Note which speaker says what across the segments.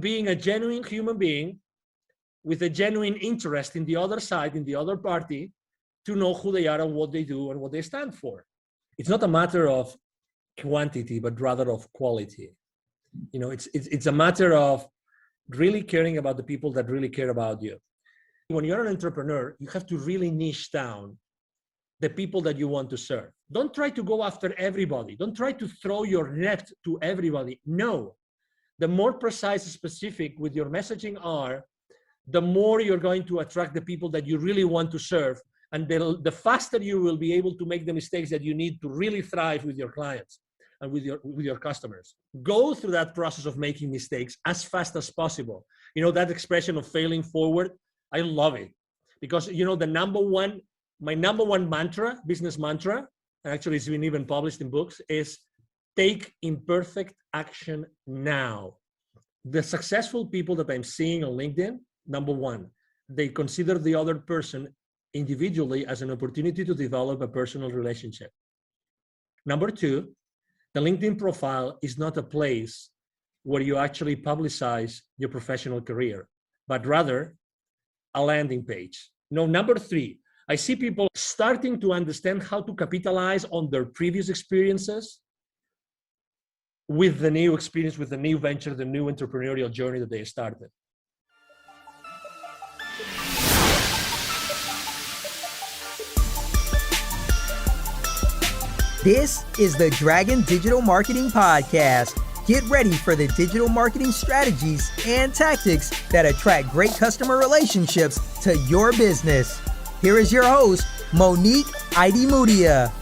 Speaker 1: being a genuine human being with a genuine interest in the other side, in the other party, to know who they are and what they do and what they stand for. It's not a matter of quantity, but rather of quality. It's a matter of really caring about the people that really care about you. When you're an entrepreneur, you have to really niche down the people that you want to serve. Don't try to go after everybody. Don't try to throw your net to everybody. No. The more precise and specific with your messaging are, the more you're going to attract the people that you really want to serve. And the faster you will be able to make the mistakes that you need to really thrive with your clients and with your customers. Go through that process of making mistakes as fast as possible. That expression of failing forward, I love it. Because, my number one mantra, business mantra, and actually it's been even published in books, is take imperfect action now. The successful people that I'm seeing on LinkedIn, number one, they consider the other person individually as an opportunity to develop a personal relationship. Number two, the LinkedIn profile is not a place where you actually publicize your professional career, but rather a landing page. Number three, I see people starting to understand how to capitalize on their previous experiences with the new experience, with the new venture, the new entrepreneurial journey that they started.
Speaker 2: This is the Dragon Digital Marketing Podcast. Get ready for the digital marketing strategies and tactics that attract great customer relationships to your business. Here is your host, Monique Idimudia.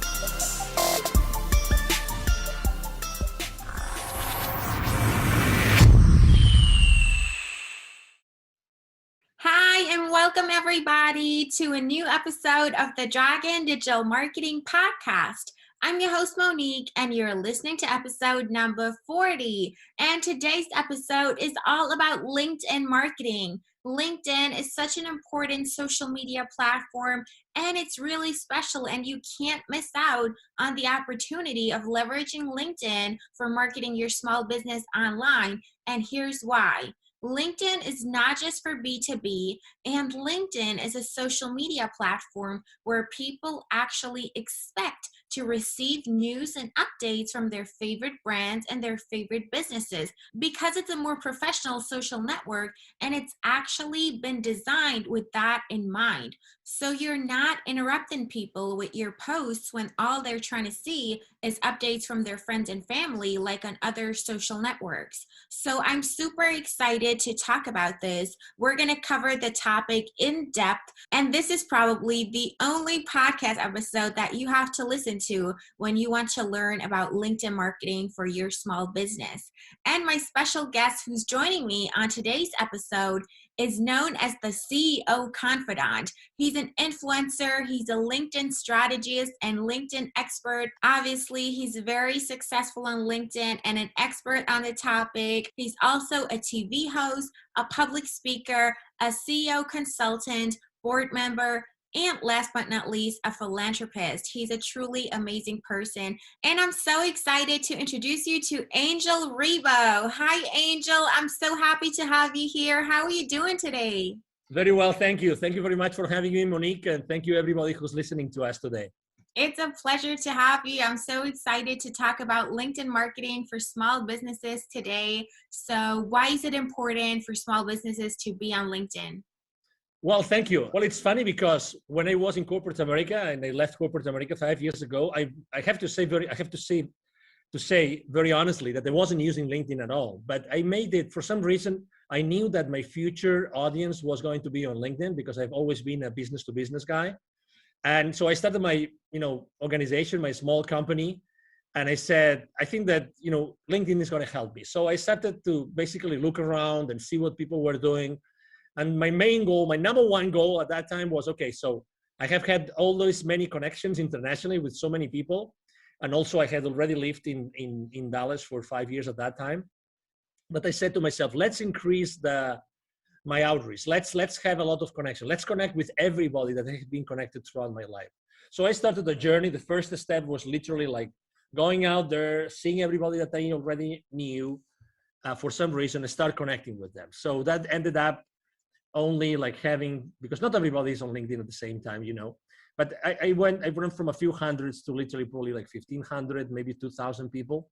Speaker 3: Hi, and welcome everybody to a new episode of the Dragon Digital Marketing Podcast. I'm your host, Monique, and you're listening to episode number 40. And today's episode is all about LinkedIn marketing. LinkedIn is such an important social media platform, and it's really special, and you can't miss out on the opportunity of leveraging LinkedIn for marketing your small business online. And here's why. LinkedIn is not just for B2B, and LinkedIn is a social media platform where people actually expect to receive news and updates from their favorite brands and their favorite businesses because it's a more professional social network, and it's actually been designed with that in mind. So you're not interrupting people with your posts when all they're trying to see is updates from their friends and family like on other social networks. So I'm super excited to talk about this. We're going to cover the topic in depth, and this is probably the only podcast episode that you have to listen to when you want to learn about LinkedIn marketing for your small business. And my special guest who's joining me on today's episode is known as the CEO Confidant. He's an influencer, he's a LinkedIn strategist and LinkedIn expert. Obviously, he's very successful on LinkedIn and an expert on the topic. He's also a TV host, a public speaker, a CEO consultant, board member, and last but not least, a philanthropist. He's a truly amazing person. And I'm so excited to introduce you to Angel Ribo. Hi, Angel. I'm so happy to have you here. How are you doing today?
Speaker 1: Very well, thank you. Thank you very much for having me, Monique, and thank you everybody who's listening to us today.
Speaker 3: It's a pleasure to have you. I'm so excited to talk about LinkedIn marketing for small businesses today. So why is it important for small businesses to be on LinkedIn?
Speaker 1: Well, thank you. Well, it's funny because when I was in corporate America and I left corporate America 5 years ago, I have to say very honestly that I wasn't using LinkedIn at all. But I made it for some reason. I knew that my future audience was going to be on LinkedIn because I've always been a business to business guy. And so I started my, organization, my small company. And I said, I think that, LinkedIn is going to help me. So I started to basically look around and see what people were doing. And my main goal, my number one goal at that time was, okay, so I have had all those many connections internationally with so many people. And also I had already lived in Dallas for 5 years at that time. But I said to myself, let's increase my outreach. Let's have a lot of connection. Let's connect with everybody that has been connected throughout my life. So I started the journey. The first step was literally like going out there, seeing everybody that I already knew, for some reason, I started connecting with them. So that ended up only like having, because not everybody is on LinkedIn at the same time, but I went from a few hundreds to literally probably like 1,500, maybe 2,000 people.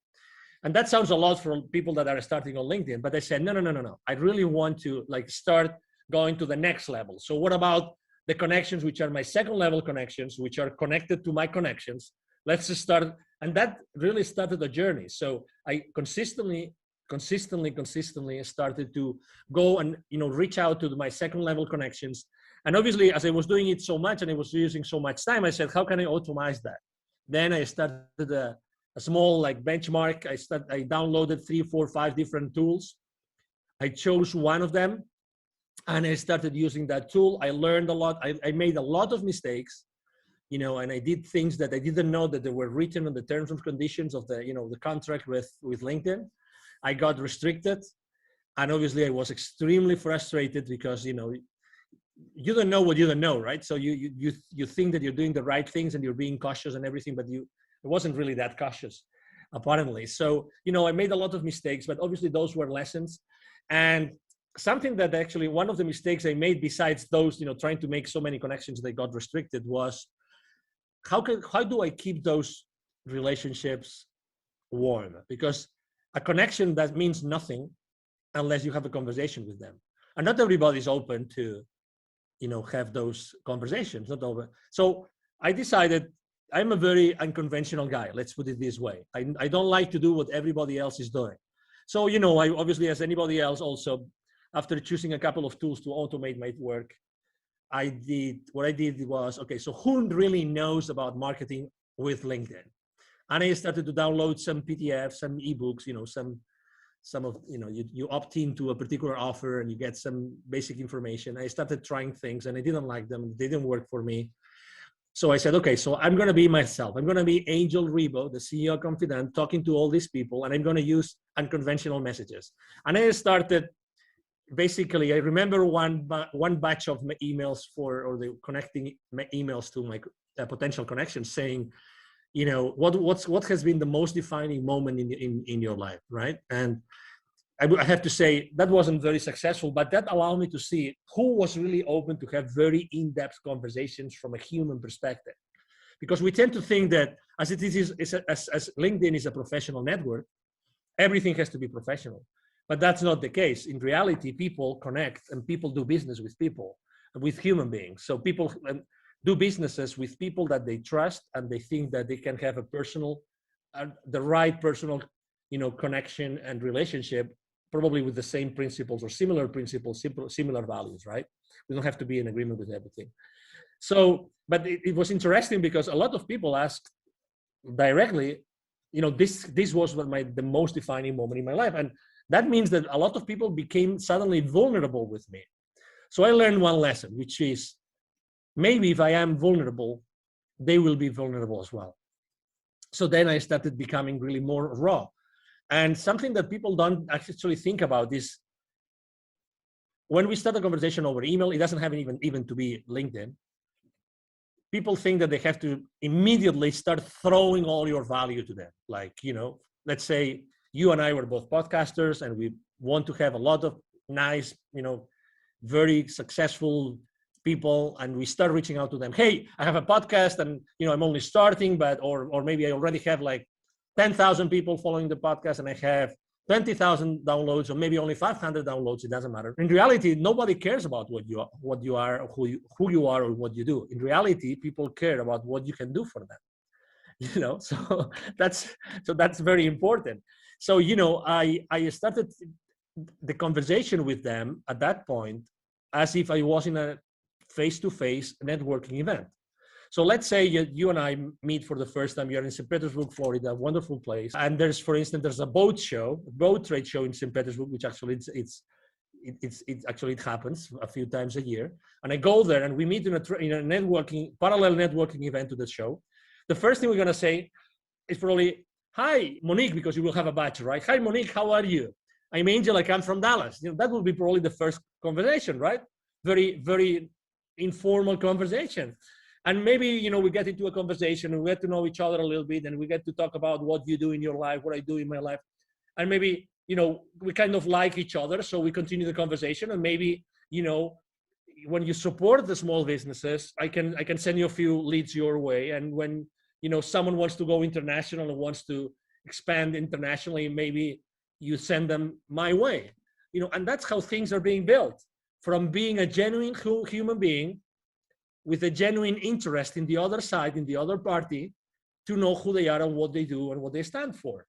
Speaker 1: And that sounds a lot for people that are starting on LinkedIn, but I said, no. I really want to like start going to the next level. So what about the connections, which are my second level connections, which are connected to my connections? Let's just start. And that really started the journey. So I consistently started to go and, reach out to my second level connections. And obviously, as I was doing it so much and I was using so much time, I said, how can I automate that? Then I started a small like benchmark. I downloaded 3, 4, 5 different tools. I chose one of them and I started using that tool. I learned a lot. I made a lot of mistakes, and I did things that I didn't know that they were written on the terms and conditions of the, the contract with LinkedIn. I got restricted. And obviously I was extremely frustrated because, you don't know what you don't know, right? So you think that you're doing the right things and you're being cautious and everything, but it wasn't really that cautious, apparently. So, I made a lot of mistakes, but obviously those were lessons. And something that actually, one of the mistakes I made besides those, trying to make so many connections that got restricted was, how do I keep those relationships warm? Because a connection that means nothing unless you have a conversation with them. And not everybody's open to, have those conversations, not over. So I decided I'm a very unconventional guy. Let's put it this way. I don't like to do what everybody else is doing. So, I obviously, as anybody else also, after choosing a couple of tools to automate my work, what I did was, okay, so who really knows about marketing with LinkedIn? And I started to download some PDFs, some ebooks, some of, you opt into a particular offer and you get some basic information. I started trying things and I didn't like them. They didn't work for me. So I said, okay, so I'm going to be myself. I'm going to be Angel Ribo, the CEO Confidant, talking to all these people, and I'm going to use unconventional messages. And I started, basically, I remember one batch of my emails or the connecting emails to my potential connections saying, what has been the most defining moment in your life, right? And I have to say that wasn't very successful, but that allowed me to see who was really open to have very in-depth conversations from a human perspective. Because we tend to think that as LinkedIn is a professional network, everything has to be professional. But that's not the case. In reality, people connect and people do business with people, with human beings. So people do businesses with people that they trust and they think that they can have a personal, the right personal, connection and relationship, probably with the same principles or similar principles, similar values, right? We don't have to be in agreement with everything. So, but it was interesting because a lot of people asked directly, this was the most defining moment in my life. And that means that a lot of people became suddenly vulnerable with me. So I learned one lesson, which is maybe if I am vulnerable, they will be vulnerable as well. So then I started becoming really more raw. And something that people don't actually think about is when we start a conversation over email, it doesn't have even to be LinkedIn. People think that they have to immediately start throwing all your value to them. Like, let's say you and I were both podcasters and we want to have a lot of nice, very successful people, and we start reaching out to them. Hey, I have a podcast and, I'm only starting, but, or maybe I already have like 10,000 people following the podcast and I have 20,000 downloads or maybe only 500 downloads. It doesn't matter. In reality, nobody cares about what you are, who you are or what you do. In reality, people care about what you can do for them. So that's very important. So, I started the conversation with them at that point as if I was in a face-to-face networking event. So let's say you and I meet for the first time. You're in St. Petersburg, Florida, a wonderful place. And there's a boat trade show in St. Petersburg, which actually it happens a few times a year. And I go there and we meet in a parallel networking event to the show. The first thing we're going to say is probably, hi, Monique, because you will have a badge, right? Hi, Monique, how are you? I'm Angel, I come from Dallas. That will be probably the first conversation, right? Very, very informal conversation. And maybe, we get into a conversation and we get to know each other a little bit and we get to talk about what you do in your life, what I do in my life. And maybe we kind of like each other, so we continue the conversation. And maybe, when you support the small businesses, I can send you a few leads your way. And when, someone wants to go international and wants to expand internationally, maybe you send them my way, and that's how things are being built, from being a genuine human being with a genuine interest in the other side, in the other party, to know who they are and what they do and what they stand for.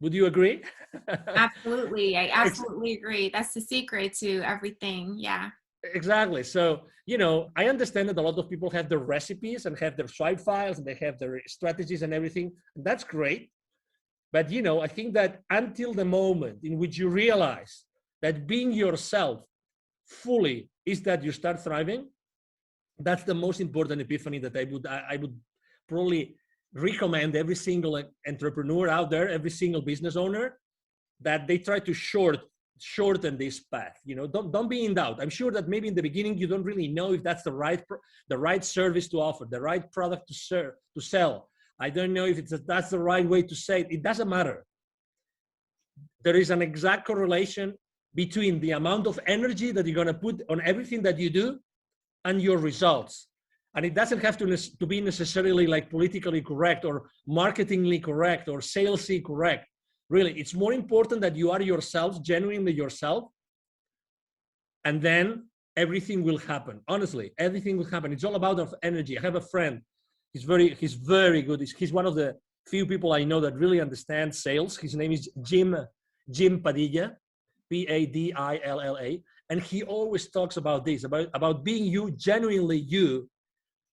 Speaker 1: Would you agree?
Speaker 3: Absolutely. I absolutely agree. That's the secret to everything. Yeah.
Speaker 1: Exactly. So, I understand that a lot of people have their recipes and have their swipe files and they have their strategies and everything. And that's great. But, I think that until the moment in which you realize that being yourself fully is that you start thriving, that's the most important epiphany that I would probably recommend every single entrepreneur out there, every single business owner, that they try to shorten this path. Don't be in doubt. I'm sure that maybe in the beginning you don't really know if that's the right service to offer, the right product to sell. I don't know if that's the right way to say it. It doesn't matter. There is an exact correlation between the amount of energy that you're going to put on everything that you do and your results. And it doesn't have to be necessarily like politically correct or marketingly correct or salesy correct. Really, it's more important that you are yourself, genuinely yourself, and then everything will happen. Honestly, everything will happen. It's all about energy. I have a friend. He's very good. He's one of the few people I know that really understand sales. His name is Jim Padilla, Padilla, and he always talks about this, about being you, genuinely you,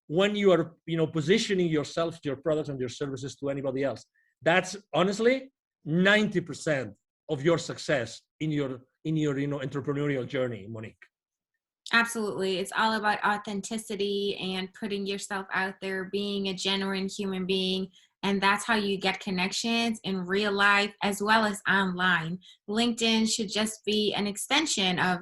Speaker 1: when you are, positioning yourself, your products and your services to anybody else. That's honestly 90% of your success in your entrepreneurial journey, Monique.
Speaker 3: Absolutely. It's all about authenticity and putting yourself out there, being a genuine human being. And that's how you get connections in real life as well as online. LinkedIn should just be an extension of,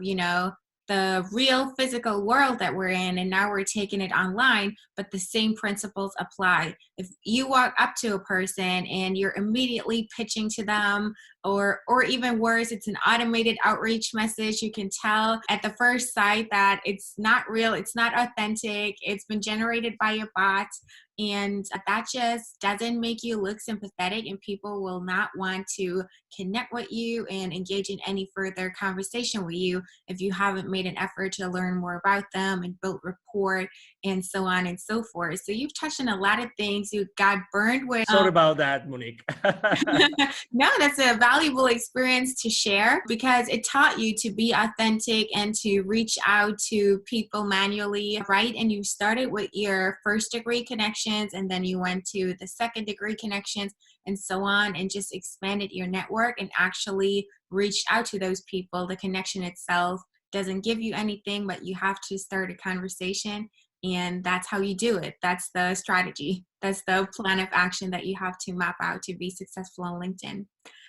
Speaker 3: the real physical world that we're in, and now we're taking it online, but the same principles apply. If you walk up to a person and you're immediately pitching to them, or even worse, it's an automated outreach message, you can tell at the first sight that it's not real, it's not authentic, it's been generated by a bot, and that just doesn't make you look sympathetic, and people will not want to connect with you and engage in any further conversation with you if you haven't made an effort to learn more about them and build rapport and so on and so forth. So you've touched on a lot of things. You got burned with.
Speaker 1: Sorry about that, Monique.
Speaker 3: No, that's a valuable experience to share because it taught you to be authentic and to reach out to people manually, right? And you started with your first degree connections, and then you went to the second degree connections and so on, and just expanded your network and actually reached out to those people. The connection itself doesn't give you anything, but you have to start a conversation, and that's how you do it. That's the strategy. That's the plan of action that you have to map out to be successful on LinkedIn.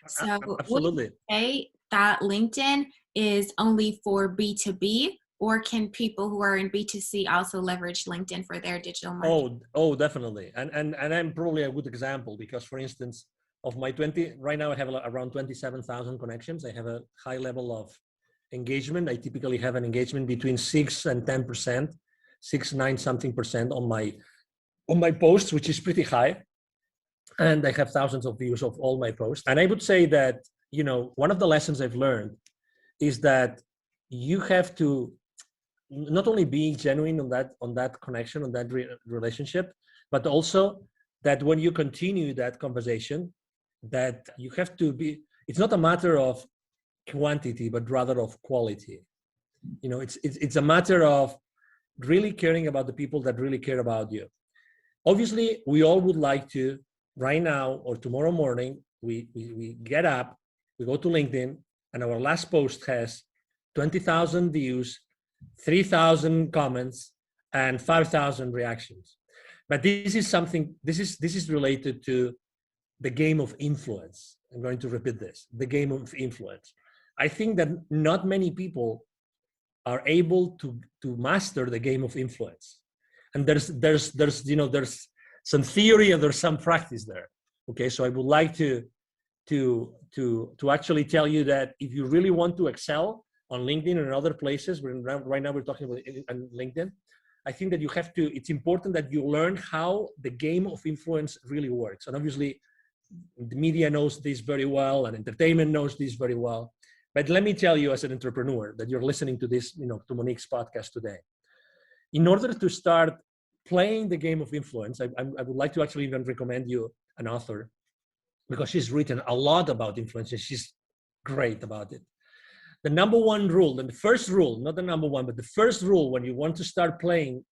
Speaker 3: So
Speaker 1: absolutely.
Speaker 3: Would you say that LinkedIn is only for B2B, or can people who are in B2C also leverage LinkedIn for their digital marketing?
Speaker 1: Oh, definitely. And I'm probably a good example because, for instance, of my 20, right now I have around 27,000 connections. I have a high level of engagement. I typically have an engagement between 6 and 10%, 9 something percent on my posts, which is pretty high. And I have thousands of views of all my posts. And I would say that, one of the lessons I've learned is that you have to not only be genuine on that connection, on that relationship, but also that when you continue that conversation, that you have to be, it's not a matter of quantity, but rather of quality. It's a matter of really caring about the people that really care about you. Obviously, we all would like to, right now or tomorrow morning, we get up, we go to LinkedIn, and our last post has 20,000 views, 3,000 comments, and 5,000 reactions. But this is related to the game of influence. I'm going to repeat this, the game of influence. I think that not many people are able to master the game of influence. And there's some theory and there's some practice there. Okay, so I would like to to actually tell you that if you really want to excel on LinkedIn and other places, right now we're talking about LinkedIn, I think that it's important that you learn how the game of influence really works. And obviously, the media knows this very well, and entertainment knows this very well. But let me tell you, as an entrepreneur, that you're listening to this, to Monique's podcast today. In order to start playing the game of influence, I would like to actually even recommend you an author, because she's written a lot about influence, and she's great about it. The number one rule, and the first rule, not the number one, but the first rule when you want to start playing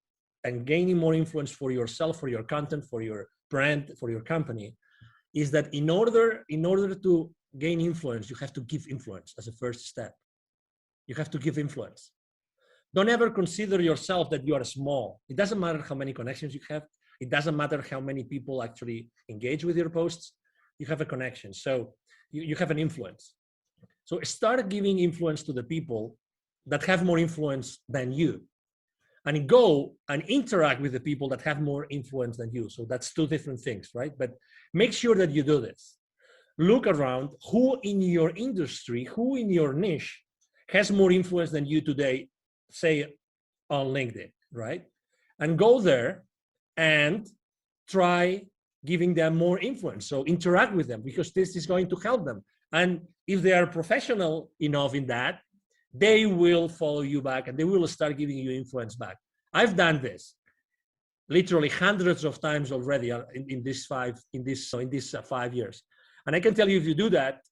Speaker 1: and gaining more influence for yourself, for your content, for your brand, for your company, is that in order to gain influence, you have to give influence as a first step. You have to give influence. Don't ever consider yourself that you are small. It doesn't matter how many connections you have. It doesn't matter how many people actually engage with your posts. You have a connection. So you have an influence. So start giving influence to the people that have more influence than you, and go and interact with the people that have more influence than you. So that's two different things, right? But make sure that you do this. Look around who in your industry, who in your niche has more influence than you today, say on LinkedIn, right? And go there and try giving them more influence. So interact with them, because this is going to help them. And if they are professional enough in that, they will follow you back and they will start giving you influence back. I've done this literally hundreds of times already in these 5 years. And I can tell you, if you do that,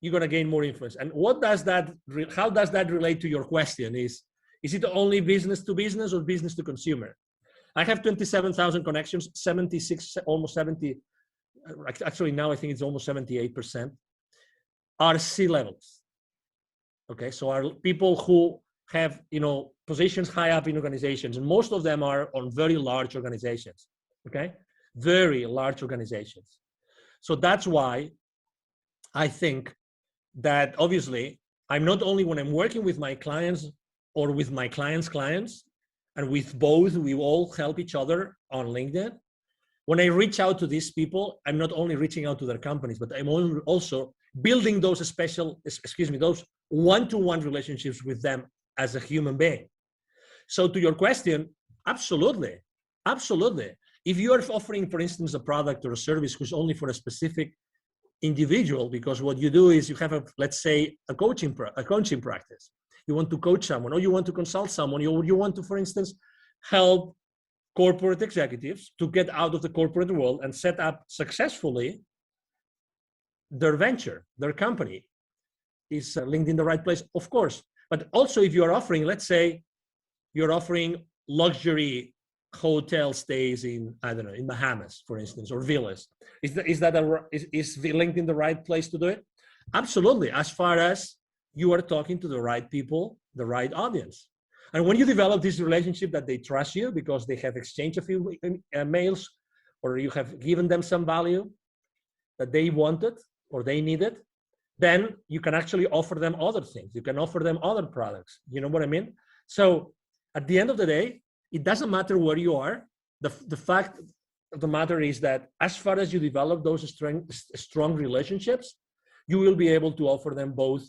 Speaker 1: you're going to gain more influence. And how does that relate to your question? Is it only business to business or business to consumer? I have 27,000 connections, 76, almost 70. Actually, now I think it's almost 78% are C-levels. Okay, so are people who have, positions high up in organizations, and most of them are on very large organizations. Okay, very large organizations. So that's why I think that obviously I'm not only, when I'm working with my clients or with my clients' clients, and with both, we all help each other on LinkedIn. When I reach out to these people, I'm not only reaching out to their companies, but I'm also building those those one-to-one relationships with them as a human being. So to your question, absolutely. If you are offering, for instance, a product or a service who's only for a specific individual, because what you do is you have let's say a coaching practice. You want to coach someone, or you want to consult someone, you want to, for instance, help corporate executives to get out of the corporate world and set up successfully their venture, their company. Is LinkedIn the right place? Of course. But also, if you're offering, let's say you're offering luxury hotel stays in, I don't know, in Bahamas, for instance, or villas, is LinkedIn the right place to do it? Absolutely, as far as you are talking to the right people, the right audience. And when you develop this relationship that they trust you because they have exchanged a few mails, or you have given them some value that they wanted or they needed, then you can actually offer them other things. You can offer them other products. You know what I mean? So at the end of the day, it doesn't matter where you are. The fact of the matter is that as far as you develop those strong relationships, you will be able to offer them both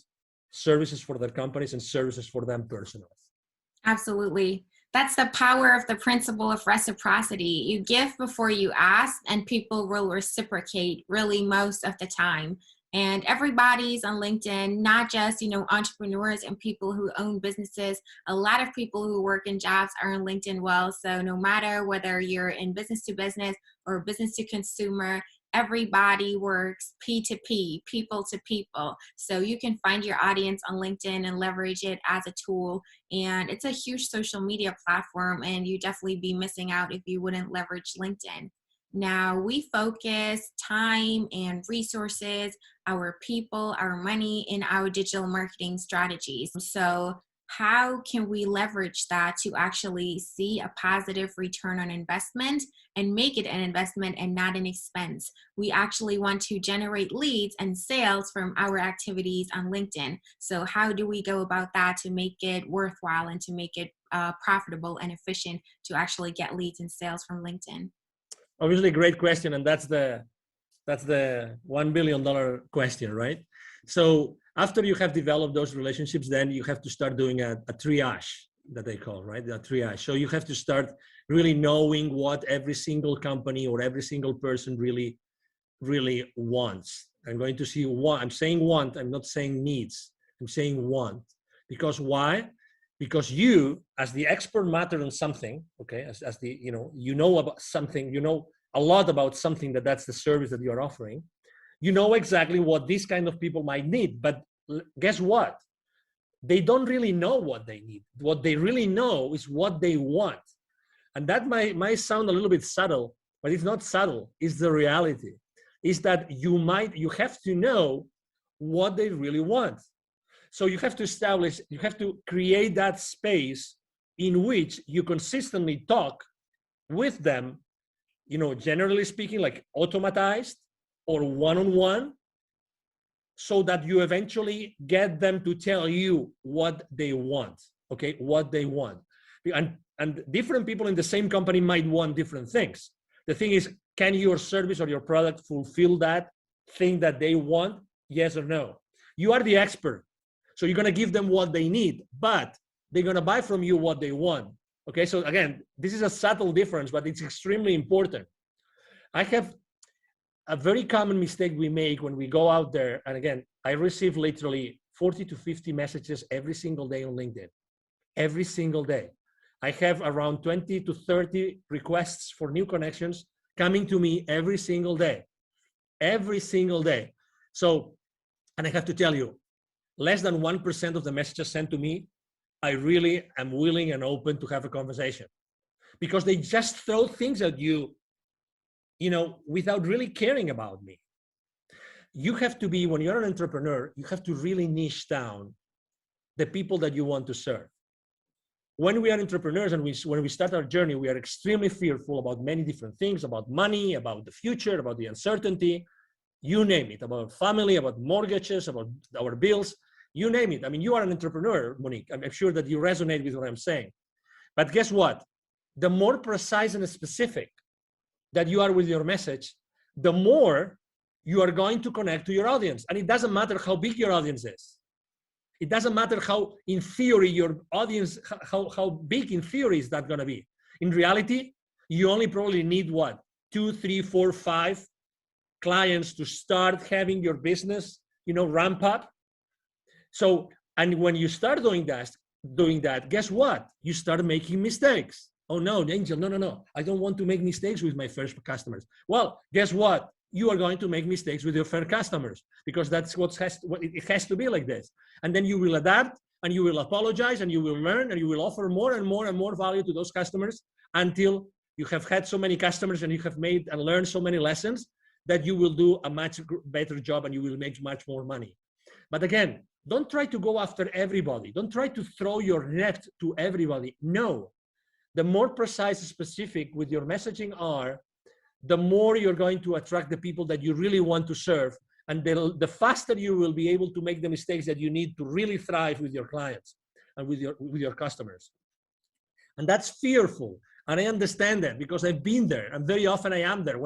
Speaker 1: services for their companies and services for them personally.
Speaker 3: Absolutely. That's the power of the principle of reciprocity. You give before you ask, and people will reciprocate really most of the time. And everybody's on LinkedIn, not just, entrepreneurs and people who own businesses. A lot of people who work in jobs are on LinkedIn well. So no matter whether you're in business to business or business to consumer, everybody works P2P, people to people. So you can find your audience on LinkedIn and leverage it as a tool. And it's a huge social media platform, and you definitely be missing out if you wouldn't leverage LinkedIn. Now, we focus time and resources, our people, our money in our digital marketing strategies. So how can we leverage that to actually see a positive return on investment and make it an investment and not an expense? We actually want to generate leads and sales from our activities on LinkedIn. So how do we go about that to make it worthwhile and to make it profitable and efficient to actually get leads and sales from LinkedIn?
Speaker 1: Obviously, great question. And that's the That's the $1 billion question, right? So after you have developed those relationships, then you have to start doing a triage that they call, right? The triage. So you have to start really knowing what every single company or every single person really wants. I'm going to see what I'm saying want, I'm not saying needs. I'm saying want. Because why? Because you, as the expert matter on something, okay, as the, you know about something, you know a lot about something that's the service that you're offering, you know exactly what these kind of people might need. But guess what? They don't really know what they need. What they really know is what they want. And that might sound a little bit subtle, but it's not subtle. It's the reality. Is that you have to know what they really want. So you have to create that space in which you consistently talk with them, generally speaking, like automatized or one-on-one, so that you eventually get them to tell you what they want, okay, what they want. And different people in the same company might want different things. The thing is, can your service or your product fulfill that thing that they want? Yes or no? You are the expert. So you're going to give them what they need, but they're going to buy from you what they want. Okay, so again, this is a subtle difference, but it's extremely important. I have a very common mistake we make when we go out there. And again, I receive literally 40 to 50 messages every single day on LinkedIn. Every single day. I have around 20 to 30 requests for new connections coming to me every single day. Every single day. So, and I have to tell you, less than 1% of the messages sent to me, I really am willing and open to have a conversation, because they just throw things at you, without really caring about me. You have to be, when you're an entrepreneur, you have to really niche down the people that you want to serve. When we are entrepreneurs and when we start our journey, we are extremely fearful about many different things, about money, about the future, about the uncertainty, you name it, about family, about mortgages, about our bills, you name it. I mean, you are an entrepreneur, Monique. I'm sure that you resonate with what I'm saying. But guess what? The more precise and specific that you are with your message, the more you are going to connect to your audience. And it doesn't matter how big your audience is. It doesn't matter how, in theory, your audience, how big in theory is that going to be. In reality, you only probably need what? 2, 3, 4, 5 clients to start having your business, ramp up. So, and when you start doing that, guess what? You start making mistakes. Oh no, Angel, no. I don't want to make mistakes with my first customers. Well, guess what? You are going to make mistakes with your first customers, because that's it has to be like this. And then you will adapt, and you will apologize, and you will learn, and you will offer more and more and more value to those customers until you have had so many customers and you have made and learned so many lessons that you will do a much better job and you will make much more money. But again, don't try to go after everybody. Don't try to throw your net to everybody. No. The more precise and specific with your messaging are, the more you're going to attract the people that you really want to serve. And the faster you will be able to make the mistakes that you need to really thrive with your clients and with your customers. And that's fearful. And I understand that, because I've been there, and very often I am there.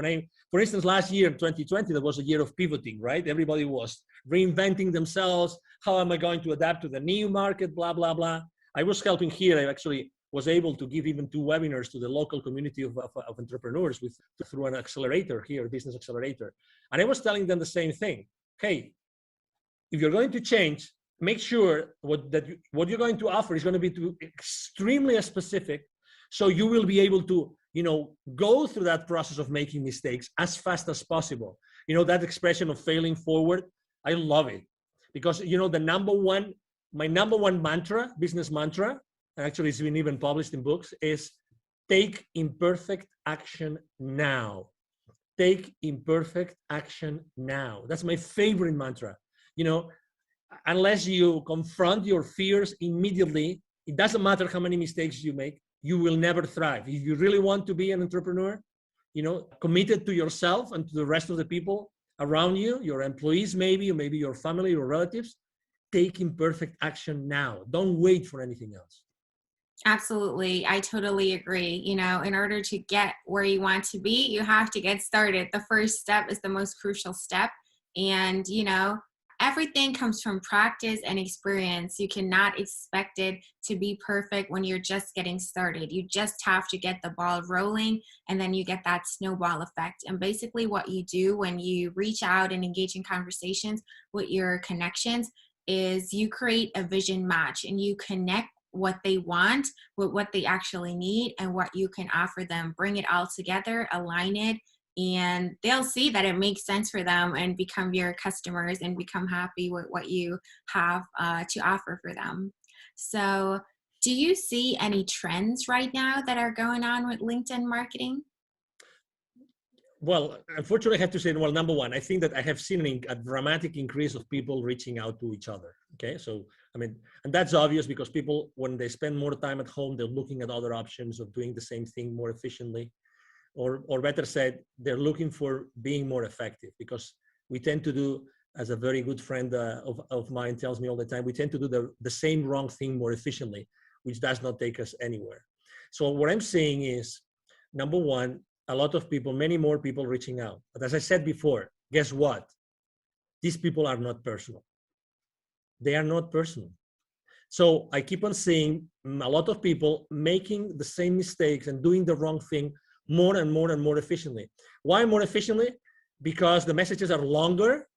Speaker 1: For instance, last year, 2020, that was a year of pivoting, right? Everybody was reinventing themselves. How am I going to adapt to the new market, blah, blah, blah. I was helping here. I actually was able to give even 2 webinars to the local community of entrepreneurs through an accelerator here, business accelerator. And I was telling them the same thing. Hey, if you're going to change, make sure what you're going to offer is going to be extremely specific, so you will be able to, go through that process of making mistakes as fast as possible. That expression of failing forward, I love it, because, my number one mantra, business mantra, and actually it's been even published in books, is take imperfect action now. Take imperfect action now. That's my favorite mantra. Unless you confront your fears immediately, it doesn't matter how many mistakes you make, you will never thrive. If you really want to be an entrepreneur, committed to yourself and to the rest of the people around you, your employees maybe, or maybe your family or relatives, take imperfect action now. Don't wait for anything else.
Speaker 3: Absolutely. I totally agree. You know, in order to get where you want to be, you have to get started. The first step is the most crucial step. And, you know, everything comes from practice and experience. You cannot expect it to be perfect when you're just getting started. You just have to get the ball rolling, and then you get that snowball effect. And basically, what you do when you reach out and engage in conversations with your connections is you create a vision match, and you connect what they want with what they actually need and what you can offer them. Bring it all together, align it, and they'll see that it makes sense for them and become your customers and become happy with what you have to offer for them. So, do you see any trends right now that are going on with LinkedIn marketing?
Speaker 1: Well, unfortunately, I have to say, well, number one, I think that I have seen a dramatic increase of people reaching out to each other. Okay. So, I mean, and that's obvious because people, when they spend more time at home, they're looking at other options of doing the same thing more efficiently, or better said, they're looking for being more effective, because we tend to do, as a very good friend of mine tells me all the time, we tend to do the same wrong thing more efficiently, which does not take us anywhere. So what I'm saying is, number one, a lot of people, many more people reaching out. But as I said before, guess what? These people are not personal. They are not personal. So I keep on seeing a lot of people making the same mistakes and doing the wrong thing more and more and more efficiently. Why more efficiently? Because the messages are longer.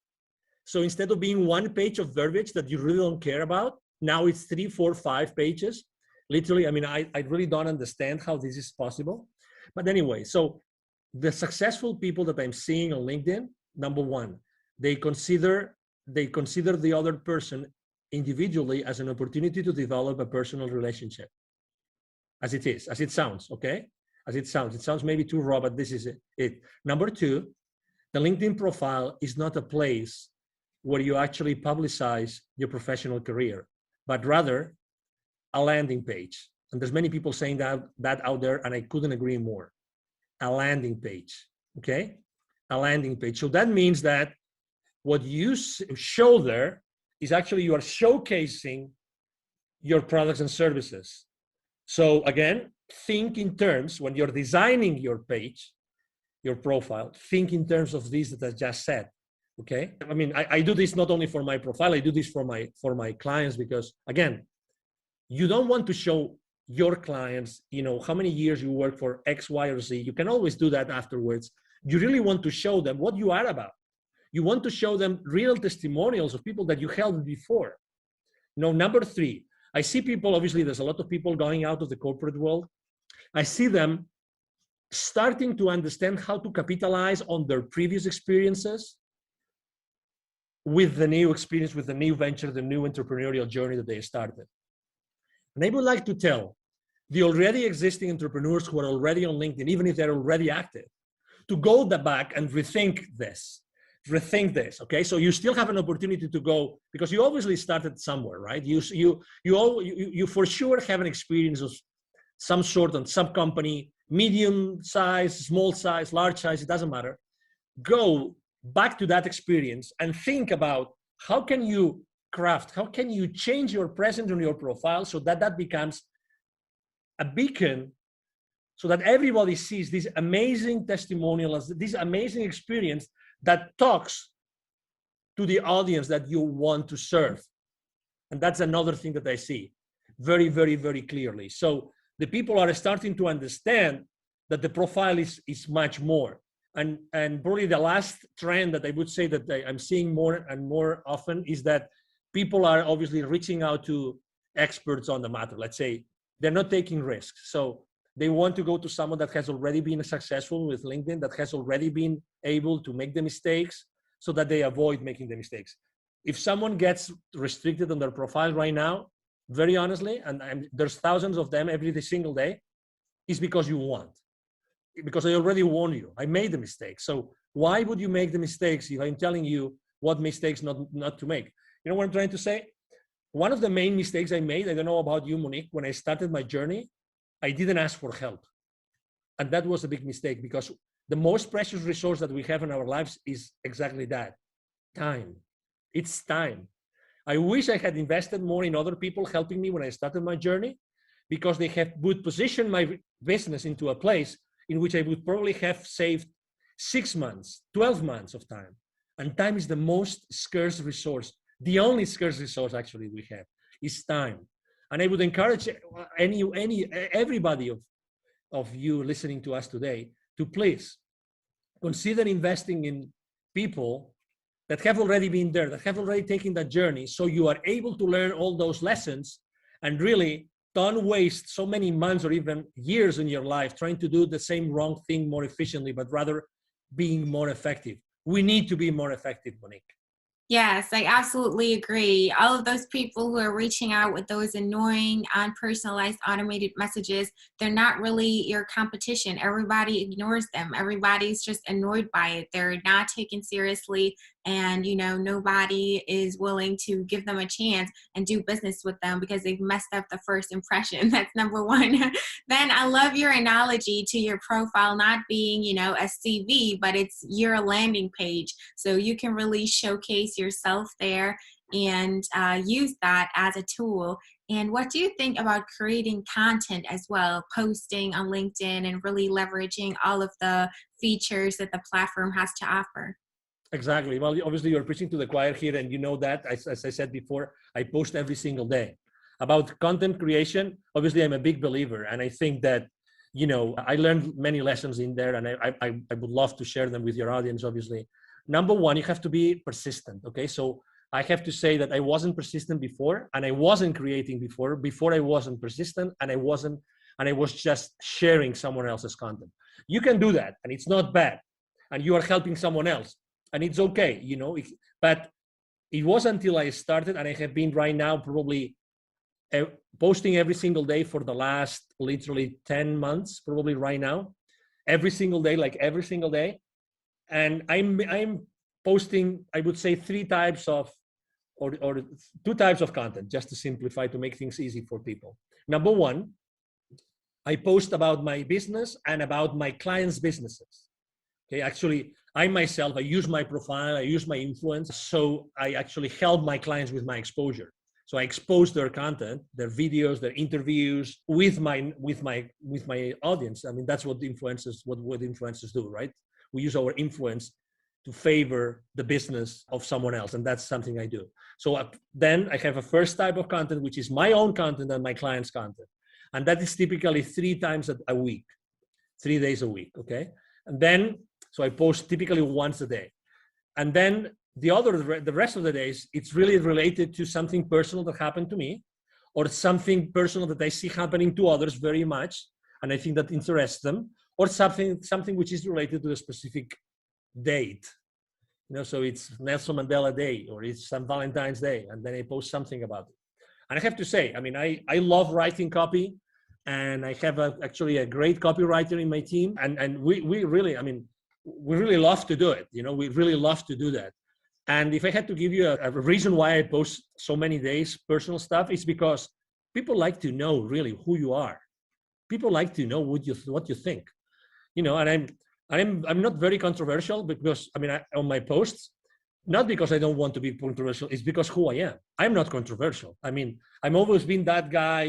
Speaker 1: So instead of being one page of verbiage that you really don't care about, now it's 3, 4, 5 pages. Literally, I mean, I really don't understand how this is possible. But anyway, so the successful people that I'm seeing on LinkedIn, number one, they consider the other person individually as an opportunity to develop a personal relationship. As it sounds, okay? As it sounds maybe too raw, but this is it. Number two, the LinkedIn profile is not a place where you actually publicize your professional career, but rather a landing page. And there's many people saying that out there, and I couldn't agree more. A landing page, okay? A landing page. So that means that what you show there is actually you are showcasing your products and services. So again, think in terms, when you're designing your page, your profile, think in terms of this that I just said, okay? I mean, I do this not only for my profile, I do this for my clients, because again, you don't want to show your clients, you know, how many years you work for X, Y, or Z. You can always do that afterwards. You really want to show them what you are about. You want to show them real testimonials of people that you helped before. Now, number three, I see people, obviously, there's a lot of people going out of the corporate world. I see them starting to understand how to capitalize on their previous experiences with the new experience, with the new venture, the new entrepreneurial journey that they started. And I would like to tell the already existing entrepreneurs who are already on LinkedIn, even if they're already active, to go back and rethink this, okay? So you still have an opportunity to go, because you obviously started somewhere, right? You for sure have an experience of some sort on some company, medium size, small size, large size, it doesn't matter. Go back to that experience and think about how can you change your presence on your profile so that becomes a beacon, so that everybody sees this amazing testimonial, this amazing experience that talks to the audience that you want to serve. And that's another thing that I see very, very, very clearly. So the people are starting to understand that the profile is much more. And probably the last trend that I would say that I'm seeing more and more often is that people are obviously reaching out to experts on the matter. Let's say they're not taking risks. So they want to go to someone that has already been successful with LinkedIn, that has already been able to make the mistakes so that they avoid making the mistakes. If someone gets restricted on their profile right now, very honestly, and there's thousands of them every single day, is because you want. Because I already warned you. I made the mistakes. So why would you make the mistakes if I'm telling you what mistakes not to make? You know what I'm trying to say? One of the main mistakes I made, I don't know about you, Monique, when I started my journey, I didn't ask for help. And that was a big mistake, because the most precious resource that we have in our lives is exactly that, time. It's time. I wish I had invested more in other people helping me when I started my journey, because they would position my business into a place in which I would probably have saved 6 months, 12 months of time. And time is the most scarce resource. The only scarce resource actually we have is time. And I would encourage everybody of you listening to us today to please consider investing in people that have already been there, that have already taken that journey, so you are able to learn all those lessons and really don't waste so many months or even years in your life trying to do the same wrong thing more efficiently, but rather being more effective. We need to be more effective, Monique.
Speaker 3: Yes, I absolutely agree. All of those people who are reaching out with those annoying, unpersonalized, automated messages, they're not really your competition. Everybody ignores them. Everybody's just annoyed by it. They're not taken seriously. And, nobody is willing to give them a chance and do business with them because they've messed up the first impression. That's number one. Then I love your analogy to your profile not being, a CV, but it's your landing page. So you can really showcase yourself there and use that as a tool. And what do you think about creating content as well, posting on LinkedIn and really leveraging all of the features that the platform has to offer?
Speaker 1: Exactly. Well, obviously you're preaching to the choir here, and you know that, as I said before, I post every single day. About content creation, obviously I'm a big believer, and I think that, I learned many lessons in there, and I would love to share them with your audience, obviously. Number one, you have to be persistent, okay? So I have to say that I wasn't persistent before, and I wasn't creating before I wasn't persistent, and I was just sharing someone else's content. You can do that, and it's not bad, and you are helping someone else. And it's okay, but it was until I started, and I have been right now probably posting every single day for the last literally 10 months, probably right now, every single day. And I'm posting, I would say, three types of, or two types of content, just to simplify, to make things easy for people. Number one, I post about my business and about my clients' businesses. Okay, actually, I myself, I use my profile, I use my influence, so I actually help my clients with my exposure. So I expose their content, their videos, their interviews with my audience. I mean, that's what influencers do, right? We use our influence to favor the business of someone else, and that's something I do. So then I have a first type of content, which is my own content and my clients' content, and that is typically 3 times a week, 3 days a week. Okay, and then. So I post typically once a day. And then the rest of the days, it's really related to something personal that happened to me, or something personal that I see happening to others very much, and I think that interests them, or something which is related to a specific date. So it's Nelson Mandela Day, or it's St. Valentine's Day, and then I post something about it. And I have to say, I mean, I love writing copy, and I have actually a great copywriter in my team, and we really, I mean, we really love to do it. We really love to do that. And if I had to give you a reason why I post so many days personal stuff, it's because people like to know really who you are. People like to know what you think. And I'm not very controversial, because on my posts, not because I don't want to be controversial, it's because who I am. I'm not controversial. I mean, I've always been that guy.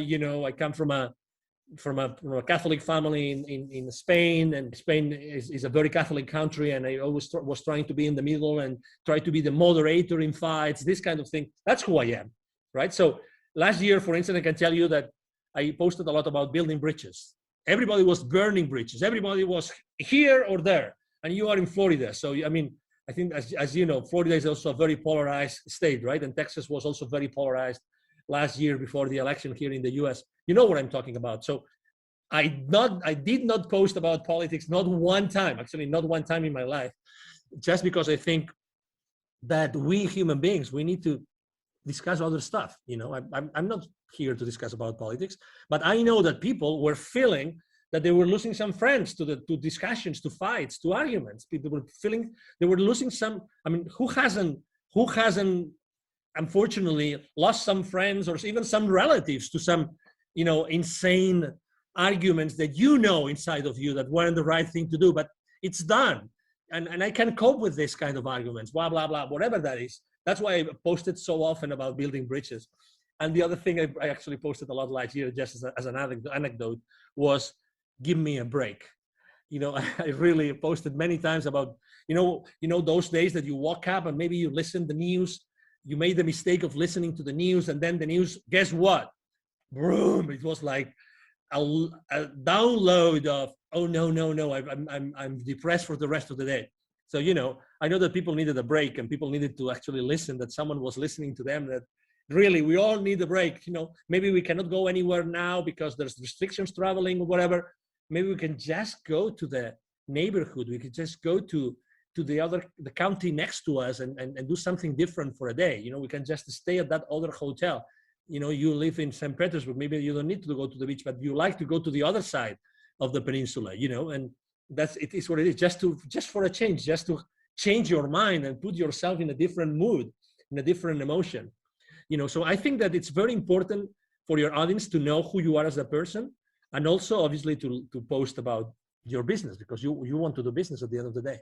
Speaker 1: I come from a Catholic family in Spain, and Spain is a very Catholic country, and I always was trying to be in the middle and try to be the moderator in fights, this kind of thing. That's who I am, right? So last year, for instance, I can tell you that I posted a lot about building bridges. Everybody was burning bridges. Everybody was here or there, and you are in Florida. So, I mean, I think, as you know, Florida is also a very polarized state, right? And Texas was also very polarized last year before the election here in the US. You know what I'm talking about. So I did not post about politics, not one time, actually not one time in my life, just because I think that we human beings, we need to discuss other stuff. I'm not here to discuss about politics, but I know that people were feeling that they were losing some friends to discussions, to fights, to arguments. People were feeling they were losing some. I mean, who hasn't unfortunately lost some friends or even some relatives to some insane arguments that inside of you that weren't the right thing to do, but it's done, and I can cope with this kind of arguments, blah blah blah, whatever that is. That's why I posted so often about building bridges. And the other thing I actually posted a lot last year, just as an anecdote, was give me a break. I really posted many times about, those days that you woke up and maybe you listened to the news, you made the mistake of listening to the news, and then the news, guess what? Boom! It was like a download of, oh no, I'm depressed for the rest of the day. So I know that people needed a break, and people needed to actually listen, that someone was listening to them, that really we all need a break. Maybe we cannot go anywhere now because there's restrictions traveling or whatever. Maybe we can just go to the neighborhood. We could just go to the county next to us and do something different for a day. We can just stay at that other hotel. You live in St. Petersburg, maybe you don't need to go to the beach, but you like to go to the other side of the peninsula, and it is what it is, just for a change, just to change your mind and put yourself in a different mood, in a different emotion. So I think that it's very important for your audience to know who you are as a person, and also obviously to post about your business, because you want to do business at the end of the day.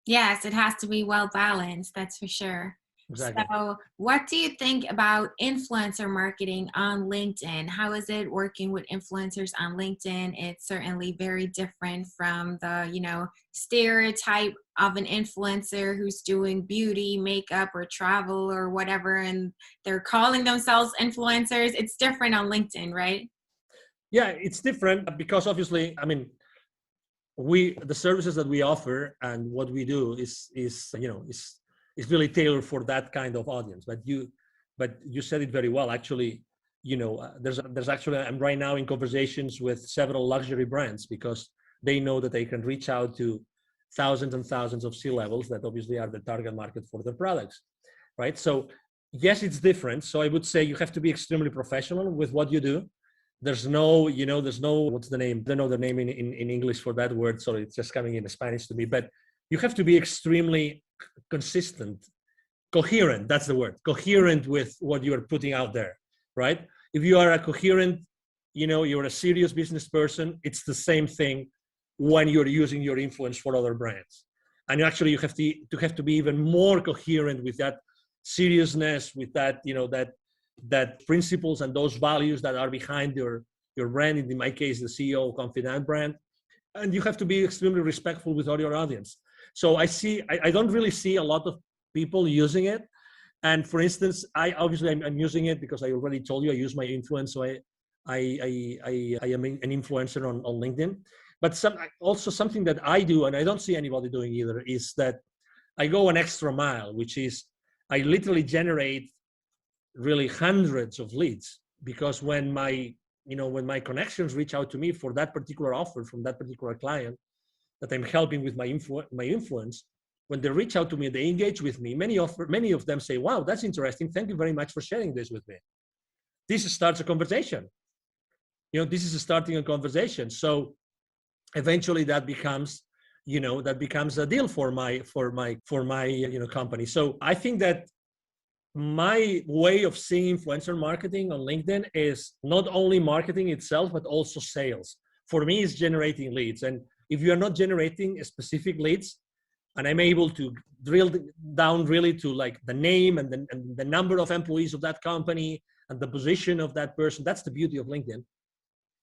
Speaker 3: Yes, it has to be well balanced, that's for sure.
Speaker 1: Exactly.
Speaker 3: So what do you think about influencer marketing on LinkedIn? How is it working with influencers on LinkedIn? It's certainly very different from the, stereotype of an influencer who's doing beauty, makeup, or travel or whatever, and they're calling themselves influencers. It's different on LinkedIn, right?
Speaker 1: Yeah, it's different because obviously, the services that we offer and what we do is really tailored for that kind of audience. But you said it very well. Actually, there's actually, I'm right now in conversations with several luxury brands because they know that they can reach out to thousands and thousands of C-levels that obviously are the target market for their products, right? So yes, it's different. So I would say you have to be extremely professional with what you do. There's no, what's the name? I don't know the name in English for that word. So it's just coming in Spanish to me, but you have to be extremely consistent, coherent. That's the word, coherent with what you are putting out there, right? If you are a coherent, you're a serious business person, it's the same thing when you're using your influence for other brands. And actually you have to be even more coherent with that seriousness, with that, that principles and those values that are behind your brand, in my case, the CEO Confidant brand. And you have to be extremely respectful with all your audience. So I don't really see a lot of people using it. And for instance, I'm using it because I already told you I use my influence. So I am an influencer on LinkedIn. But something that I do, and I don't see anybody doing either, is that I go an extra mile, which is I literally generate really hundreds of leads, because when my connections reach out to me for that particular offer from that particular client that I'm helping with my influence, when they reach out to me, they engage with me. Many of them say, "Wow, that's interesting. Thank you very much for sharing this with me." This starts a conversation. This is starting a conversation. So eventually that becomes a deal for my company. So I think that my way of seeing influencer marketing on LinkedIn is not only marketing itself, but also sales. For me, it's generating leads. And if you are not generating specific leads, and I'm able to drill down really to like the name and the number of employees of that company and the position of that person, that's the beauty of LinkedIn.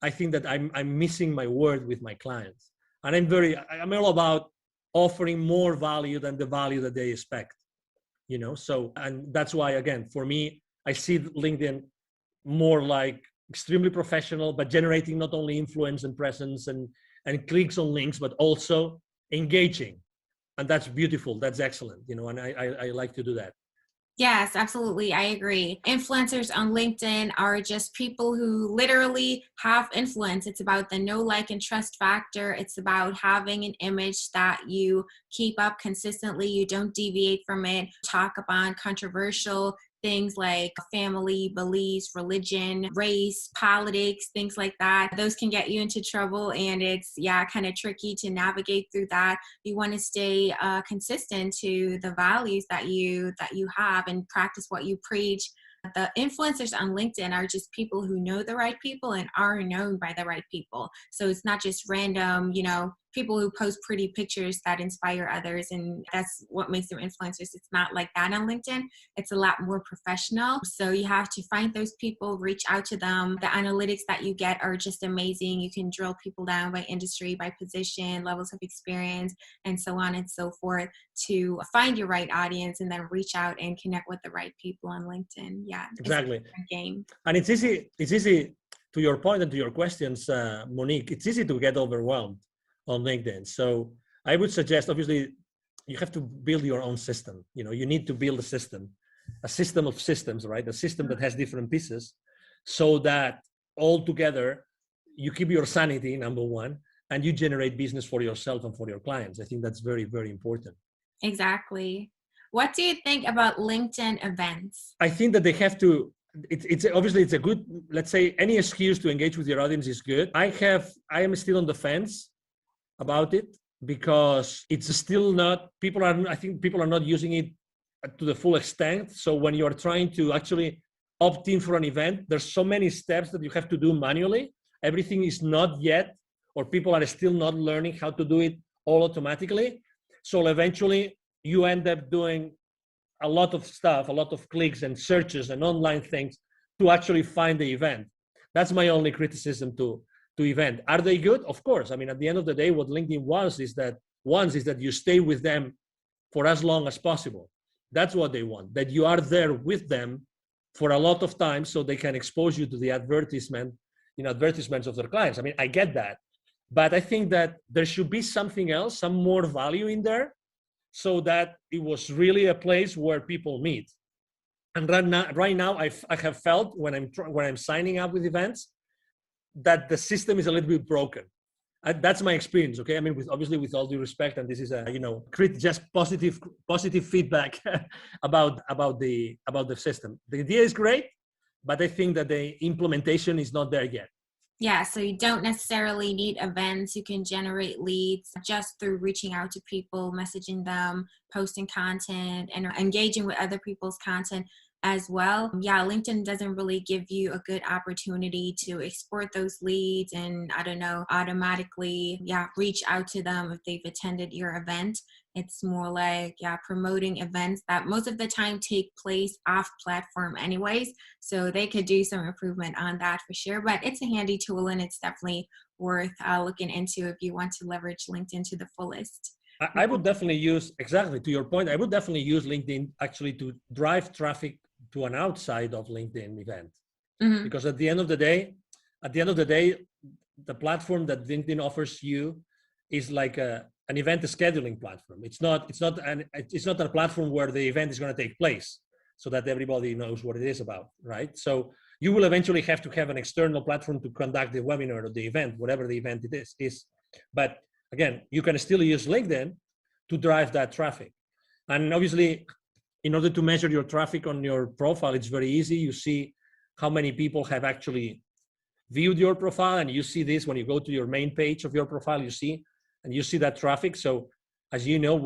Speaker 1: I think that I'm missing my word with my clients. And I'm all about offering more value than the value that they expect. So, and that's why, again, for me, I see LinkedIn more like extremely professional, but generating not only influence and presence and clicks on links, but also engaging. And that's beautiful. That's excellent. And I like to do that.
Speaker 3: Yes, absolutely. I agree. Influencers on LinkedIn are just people who literally have influence. It's about the know, like, and trust factor. It's about having an image that you keep up consistently. You don't deviate from it. Talk about controversial things like family, beliefs, religion, race, politics, things like that. Those can get you into trouble, and it's kind of tricky to navigate through that. You want to stay consistent to the values that you have and practice what you preach. The influencers on LinkedIn are just people who know the right people and are known by the right people. So it's not just random, people who post pretty pictures that inspire others, and that's what makes them influencers. It's not like that on LinkedIn. It's a lot more professional. So you have to find those people, reach out to them. The analytics that you get are just amazing. You can drill people down by industry, by position, levels of experience, and so on and so forth to find your right audience and then reach out and connect with the right people on LinkedIn. Yeah,
Speaker 1: exactly.
Speaker 3: It's a different game.
Speaker 1: And it's easy to your point and to your questions, Monique, it's easy to get overwhelmed on LinkedIn. So I would suggest, obviously, you have to build your own system. You need to build a system of systems, right? A system that has different pieces so that all together you keep your sanity, number one, and you generate business for yourself and for your clients. I think that's very, very important.
Speaker 3: Exactly. What do you think about LinkedIn events?
Speaker 1: I think that they have to, it's obviously it's a good, let's say any excuse to engage with your audience is good. I am still on the fence about it because it's still not, I think people are not using it to the full extent. So when you are trying to actually opt in for an event, there's so many steps that you have to do manually. Everything is not yet, or people are still not learning how to do it all automatically. So eventually you end up doing a lot of stuff, a lot of clicks and searches and online things to actually find the event. That's my only criticism to event. Are they good? Of course. I mean, at the end of the day, what LinkedIn wants is that you stay with them for as long as possible. That's what they want, that you are there with them for a lot of time so they can expose you to the advertisements of their clients. I mean, I get that. But I think that there should be something else, some more value in there, so that it was really a place where people meet. And right now, I have felt when I'm signing up with events that the system is a little bit broken. That's my experience. Okay, I mean, with all due respect, and this is just positive feedback about the system. The idea is great, but I think that the implementation is not there yet.
Speaker 3: Yeah, so you don't necessarily need events. You can generate leads just through reaching out to people, messaging them, posting content, and engaging with other people's content as well. Yeah, LinkedIn doesn't really give you a good opportunity to export those leads and, automatically, reach out to them if they've attended your event. It's more like, promoting events that most of the time take place off platform anyways. So they could do some improvement on that for sure. But it's a handy tool and it's definitely worth looking into if you want to leverage LinkedIn to the fullest.
Speaker 1: I would definitely use, exactly to your point, I would definitely use LinkedIn actually to drive traffic to an outside of LinkedIn event. Mm-hmm. Because at the end of the day, the platform that LinkedIn offers you is like an event scheduling platform. It's not a platform where the event is going to take place so that everybody knows what it is about, right? So you will eventually have to have an external platform to conduct the webinar or the event, whatever the event it is. But again, you can still use LinkedIn to drive that traffic. And obviously, in order to measure your traffic on your profile, it's very easy. You see how many people have actually viewed your profile, and you see this when you go to your main page of your profile, you see that traffic. So as you know,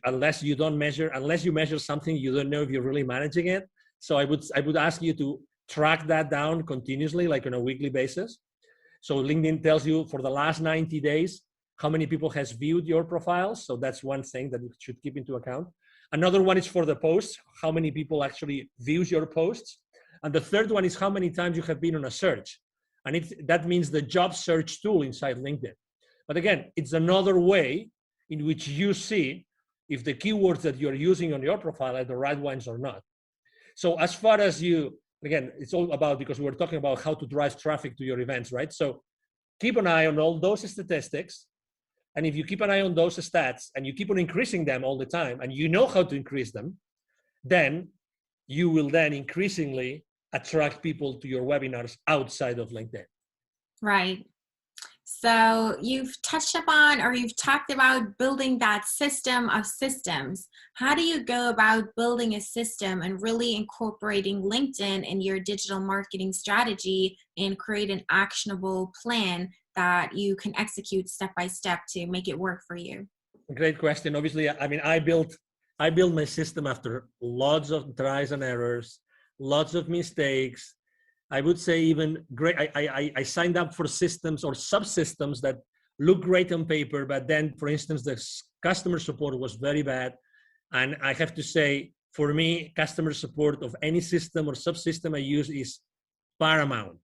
Speaker 1: unless you measure something, you don't know if you're really managing it. So I would ask you to track that down continuously, like on a weekly basis. So LinkedIn tells you for the last 90 days, how many people has viewed your profiles. So that's one thing that you should keep into account. Another one is for the posts, how many people actually views your posts. And the third one is how many times you have been on a search. And that means the job search tool inside LinkedIn. But again, it's another way in which you see if the keywords that you're using on your profile are the right ones or not. So as far as again, it's all about, because we're talking about how to drive traffic to your events, right? So keep an eye on all those statistics. And if you keep an eye on those stats and you keep on increasing them all the time, and you know how to increase them, then you will then increasingly attract people to your webinars outside of LinkedIn.
Speaker 3: Right. So you've touched upon, or you've talked about building that system of systems. How do you go about building a system and really incorporating LinkedIn in your digital marketing strategy and create an actionable plan that you can execute step by step to make it work for you?
Speaker 1: Great question. Obviously, I mean, I built my system after lots of tries and errors, lots of mistakes. I would say even great. I signed up for systems or subsystems that look great on paper, but then, for instance, the customer support was very bad. And I have to say, for me, customer support of any system or subsystem I use is paramount,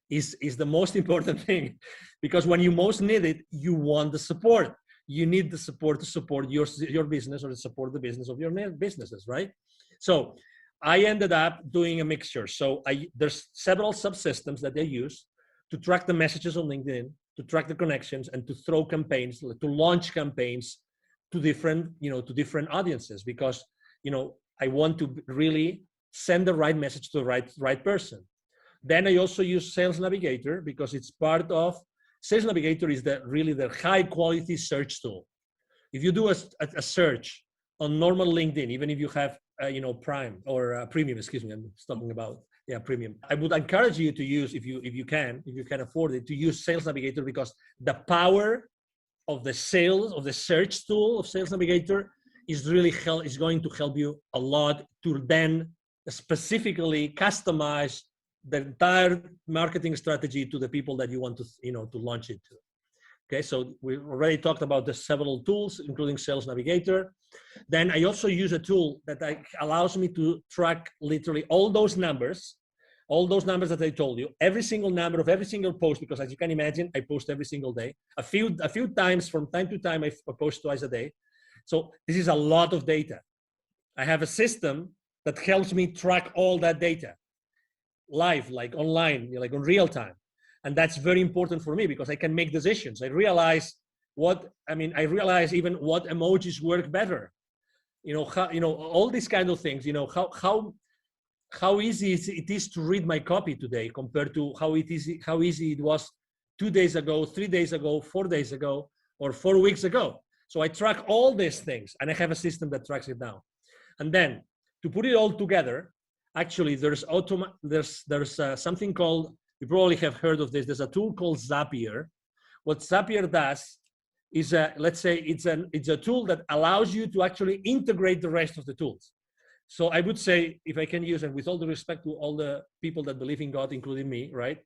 Speaker 1: is the most important thing, because when you most need it, you want the support. You need the support to support your business or to support the business of your businesses, right? So I ended up doing a mixture. So there's several subsystems that they use to track the messages on LinkedIn, to track the connections, and to throw campaigns, to launch campaigns to different audiences, because I want to really send the right message to the right person. Then I also use Sales Navigator, because it's part of Sales Navigator is really the high quality search tool. If you do a search on normal LinkedIn, even if you have Prime or Premium, excuse me, I'm talking about Premium. I would encourage you to use, if you can afford it, to use Sales Navigator, because the power of the search tool of Sales Navigator is going to help you a lot to then specifically customize the entire marketing strategy to the people that you want to launch it to. Okay, so we already talked about the several tools, including Sales Navigator. Then I also use a tool that allows me to track literally all those numbers that I told you, every single number of every single post, because as you can imagine, I post every single day. A few times from time to time, I post twice a day. So this is a lot of data. I have a system that helps me track all that data live, like online, like on real time. And that's very important for me, because I can make decisions. I realize even what emojis work better. All these kind of things, how easy it is to read my copy today compared to how easy it was 2 days ago, 3 days ago, 4 days ago, or 4 weeks ago. So I track all these things, and I have a system that tracks it down. And then to put it all together, actually, there's something called, you probably have heard of this. There's a tool called Zapier. What Zapier does is, let's say it's a tool that allows you to actually integrate the rest of the tools. So I would say, if I can use, and with all the respect to all the people that believe in God, including me, right?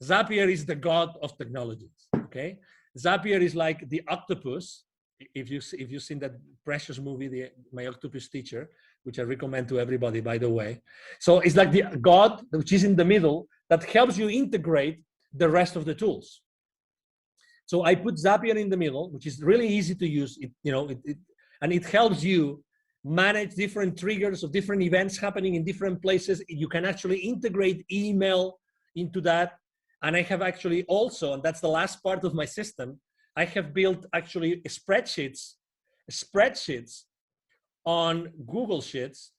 Speaker 1: Zapier is the God of technologies, okay? Zapier is like the octopus. If you've seen that precious movie, My Octopus Teacher, which I recommend to everybody, by the way. So it's like the God, which is in the middle, that helps you integrate the rest of the tools. So I put Zapier in the middle, which is really easy to use. And it helps you manage different triggers of different events happening in different places. You can actually integrate email into that. And I have actually also, and that's the last part of my system, I have built actually spreadsheets on Google Sheets,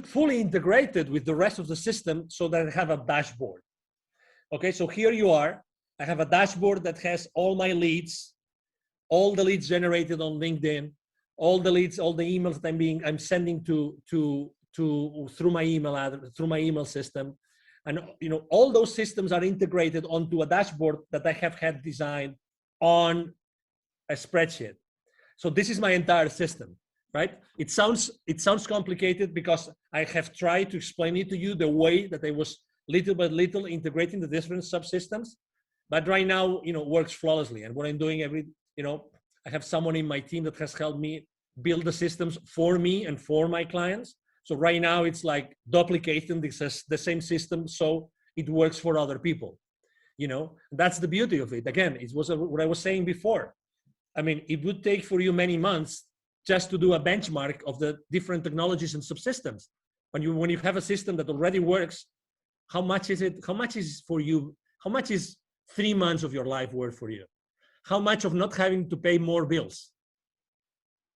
Speaker 1: fully integrated with the rest of the system, so that I have a dashboard. Okay, so here you are. I have a dashboard that has all my leads, all the leads generated on LinkedIn, all the leads, all the emails that I'm sending through my email system. And all those systems are integrated onto a dashboard that I have had designed on a spreadsheet. So this is my entire system, right? It sounds complicated, because I have tried to explain it to you the way that I was little by little integrating the different subsystems, but right now, works flawlessly. And what I'm doing I have someone in my team that has helped me build the systems for me and for my clients. So right now it's like duplicating the same system, so it works for other people. That's the beauty of it. Again, it was what I was saying before. I mean, it would take for you many months just to do a benchmark of the different technologies and subsystems. When you have a system that already works, how much is it? How much is for you? How much is 3 months of your life worth for you? How much of not having to pay more bills?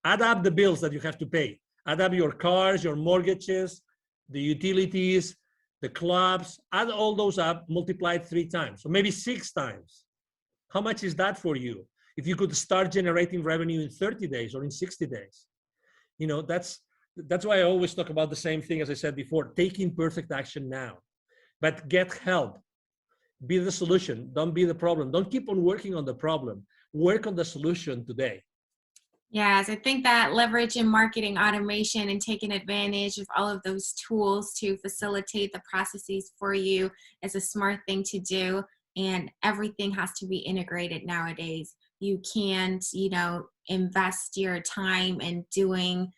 Speaker 1: Add up the bills that you have to pay. Add up your cars, your mortgages, the utilities, the clubs, add all those up, multiply it 3 times, or maybe 6 times. How much is that for you? If you could start generating revenue in 30 days or in 60 days, that's why I always talk about the same thing as I said before, taking perfect action now, but get help. Be the solution. Don't be the problem. Don't keep on working on the problem. Work on the solution today.
Speaker 3: Yes, I think that leveraging marketing automation and taking advantage of all of those tools to facilitate the processes for you is a smart thing to do. And everything has to be integrated nowadays. you can't, invest your time in doing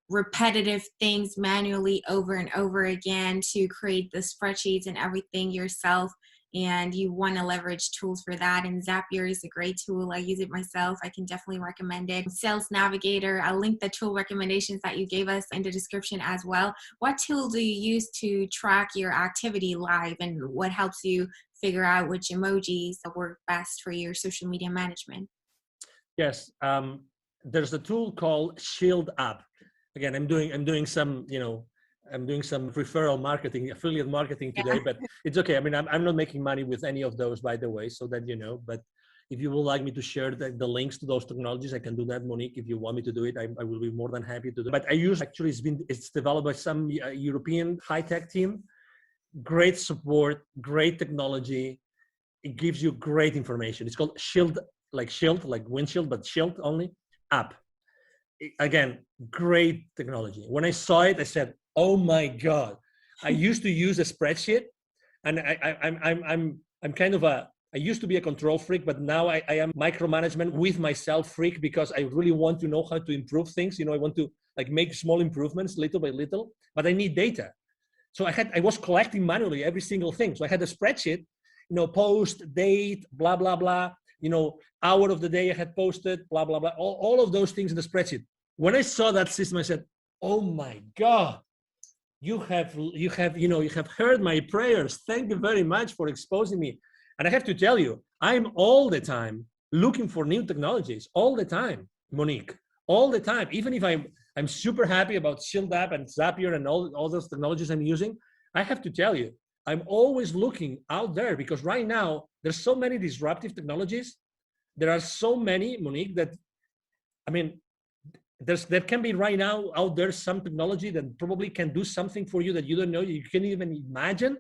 Speaker 3: repetitive things manually over and over again to create the spreadsheets and everything yourself. And you want to leverage tools for that. And Zapier is a great tool. I use it myself. I can definitely recommend it. Sales Navigator, I'll link the tool recommendations that you gave us in the description as well. What tool do you use to track your activity live, and what helps you figure out which emojis work best for your social media management?
Speaker 1: Yes, there's a tool called Shield App. Again, I'm doing some, I'm doing some referral marketing, affiliate marketing today, but it's okay. I mean, I'm not making money with any of those, by the way, so that you know. But if you would like me to share the links to those technologies, I can do that, Monique. If you want me to do it, I will be more than happy to do it. But I use, actually, it's developed by some European high-tech team. Great support, great technology. It gives you great information. It's called Shield, like windshield, but Shield only app. Again, great technology. When I saw it, I said, "Oh my God!" I used to use a spreadsheet, and I'm kind of I used to be a control freak, but now I am micromanagement with myself freak, because I really want to know how to improve things. I want to make small improvements little by little, but I need data. So I was collecting manually every single thing. So I had a spreadsheet, post, date, blah, blah, blah, hour of the day I had posted, blah, blah, blah, all of those things in the spreadsheet. When I saw that system, I said, "Oh my God, you have heard my prayers. Thank you very much for exposing me." And I have to tell you, I'm all the time looking for new technologies, all the time, Monique, all the time. Even if I'm super happy about Shield App and Zapier and all those technologies I'm using, I have to tell you, I'm always looking out there, because right now there's so many disruptive technologies. There are so many, Monique, that, I mean, there can be right now out there some technology that probably can do something for you that you don't know, you can't even imagine,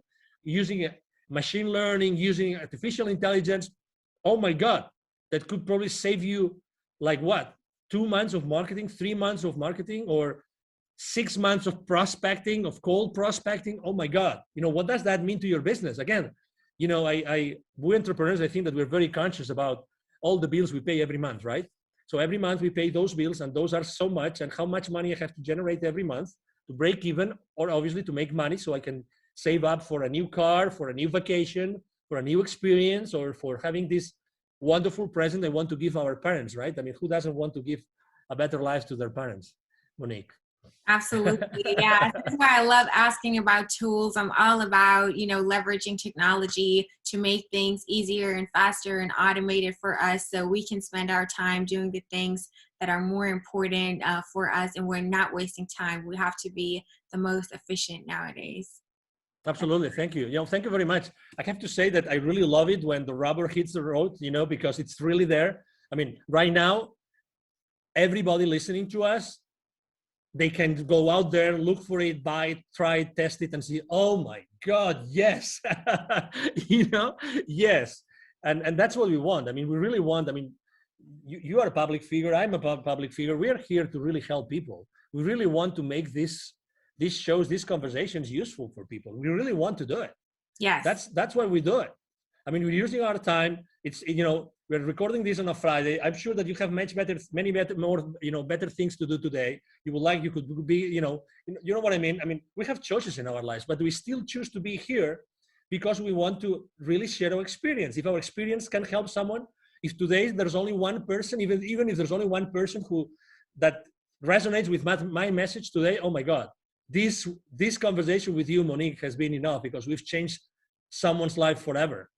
Speaker 1: using machine learning, using artificial intelligence. Oh my God, that could probably save you 2 months of marketing, 3 months of marketing, or 6 months of prospecting, of cold prospecting. Oh my God, what does that mean to your business? Again, we entrepreneurs, I think that we're very conscious about all the bills we pay every month, right? So every month we pay those bills, and those are so much, and how much money I have to generate every month to break even, or obviously to make money so I can save up for a new car, for a new vacation, for a new experience, or for having this wonderful present I want to give our parents, right? I mean, who doesn't want to give a better life to their parents, Monique?
Speaker 3: Absolutely. Yeah. That's why I love asking about tools. I'm all about, leveraging technology to make things easier and faster and automated for us, so we can spend our time doing the things that are more important for us, and we're not wasting time. We have to be the most efficient nowadays.
Speaker 1: Absolutely. Thank you. Thank you very much. I have to say that I really love it when the rubber hits the road, because it's really there. I mean, right now, everybody listening to us, they can go out there, look for it, buy it, try it, test it, and see, oh my God, yes. Yes. And that's what we want. I mean, we really want, you are a public figure, I'm a public figure. We are here to really help people. We really want to make these shows, these conversations useful for people. We really want to do it.
Speaker 3: Yes.
Speaker 1: That's why we do it. I mean, we're using our time. It's, we're recording this on a Friday. I'm sure that you have many better things to do today. You could be, you know what I mean? I mean, we have choices in our lives, but we still choose to be here because we want to really share our experience. If our experience can help someone, if today there's only one person, even if there's only one person that resonates with my message today, oh my God, this conversation with you, Monique, has been enough, because we've changed someone's life forever.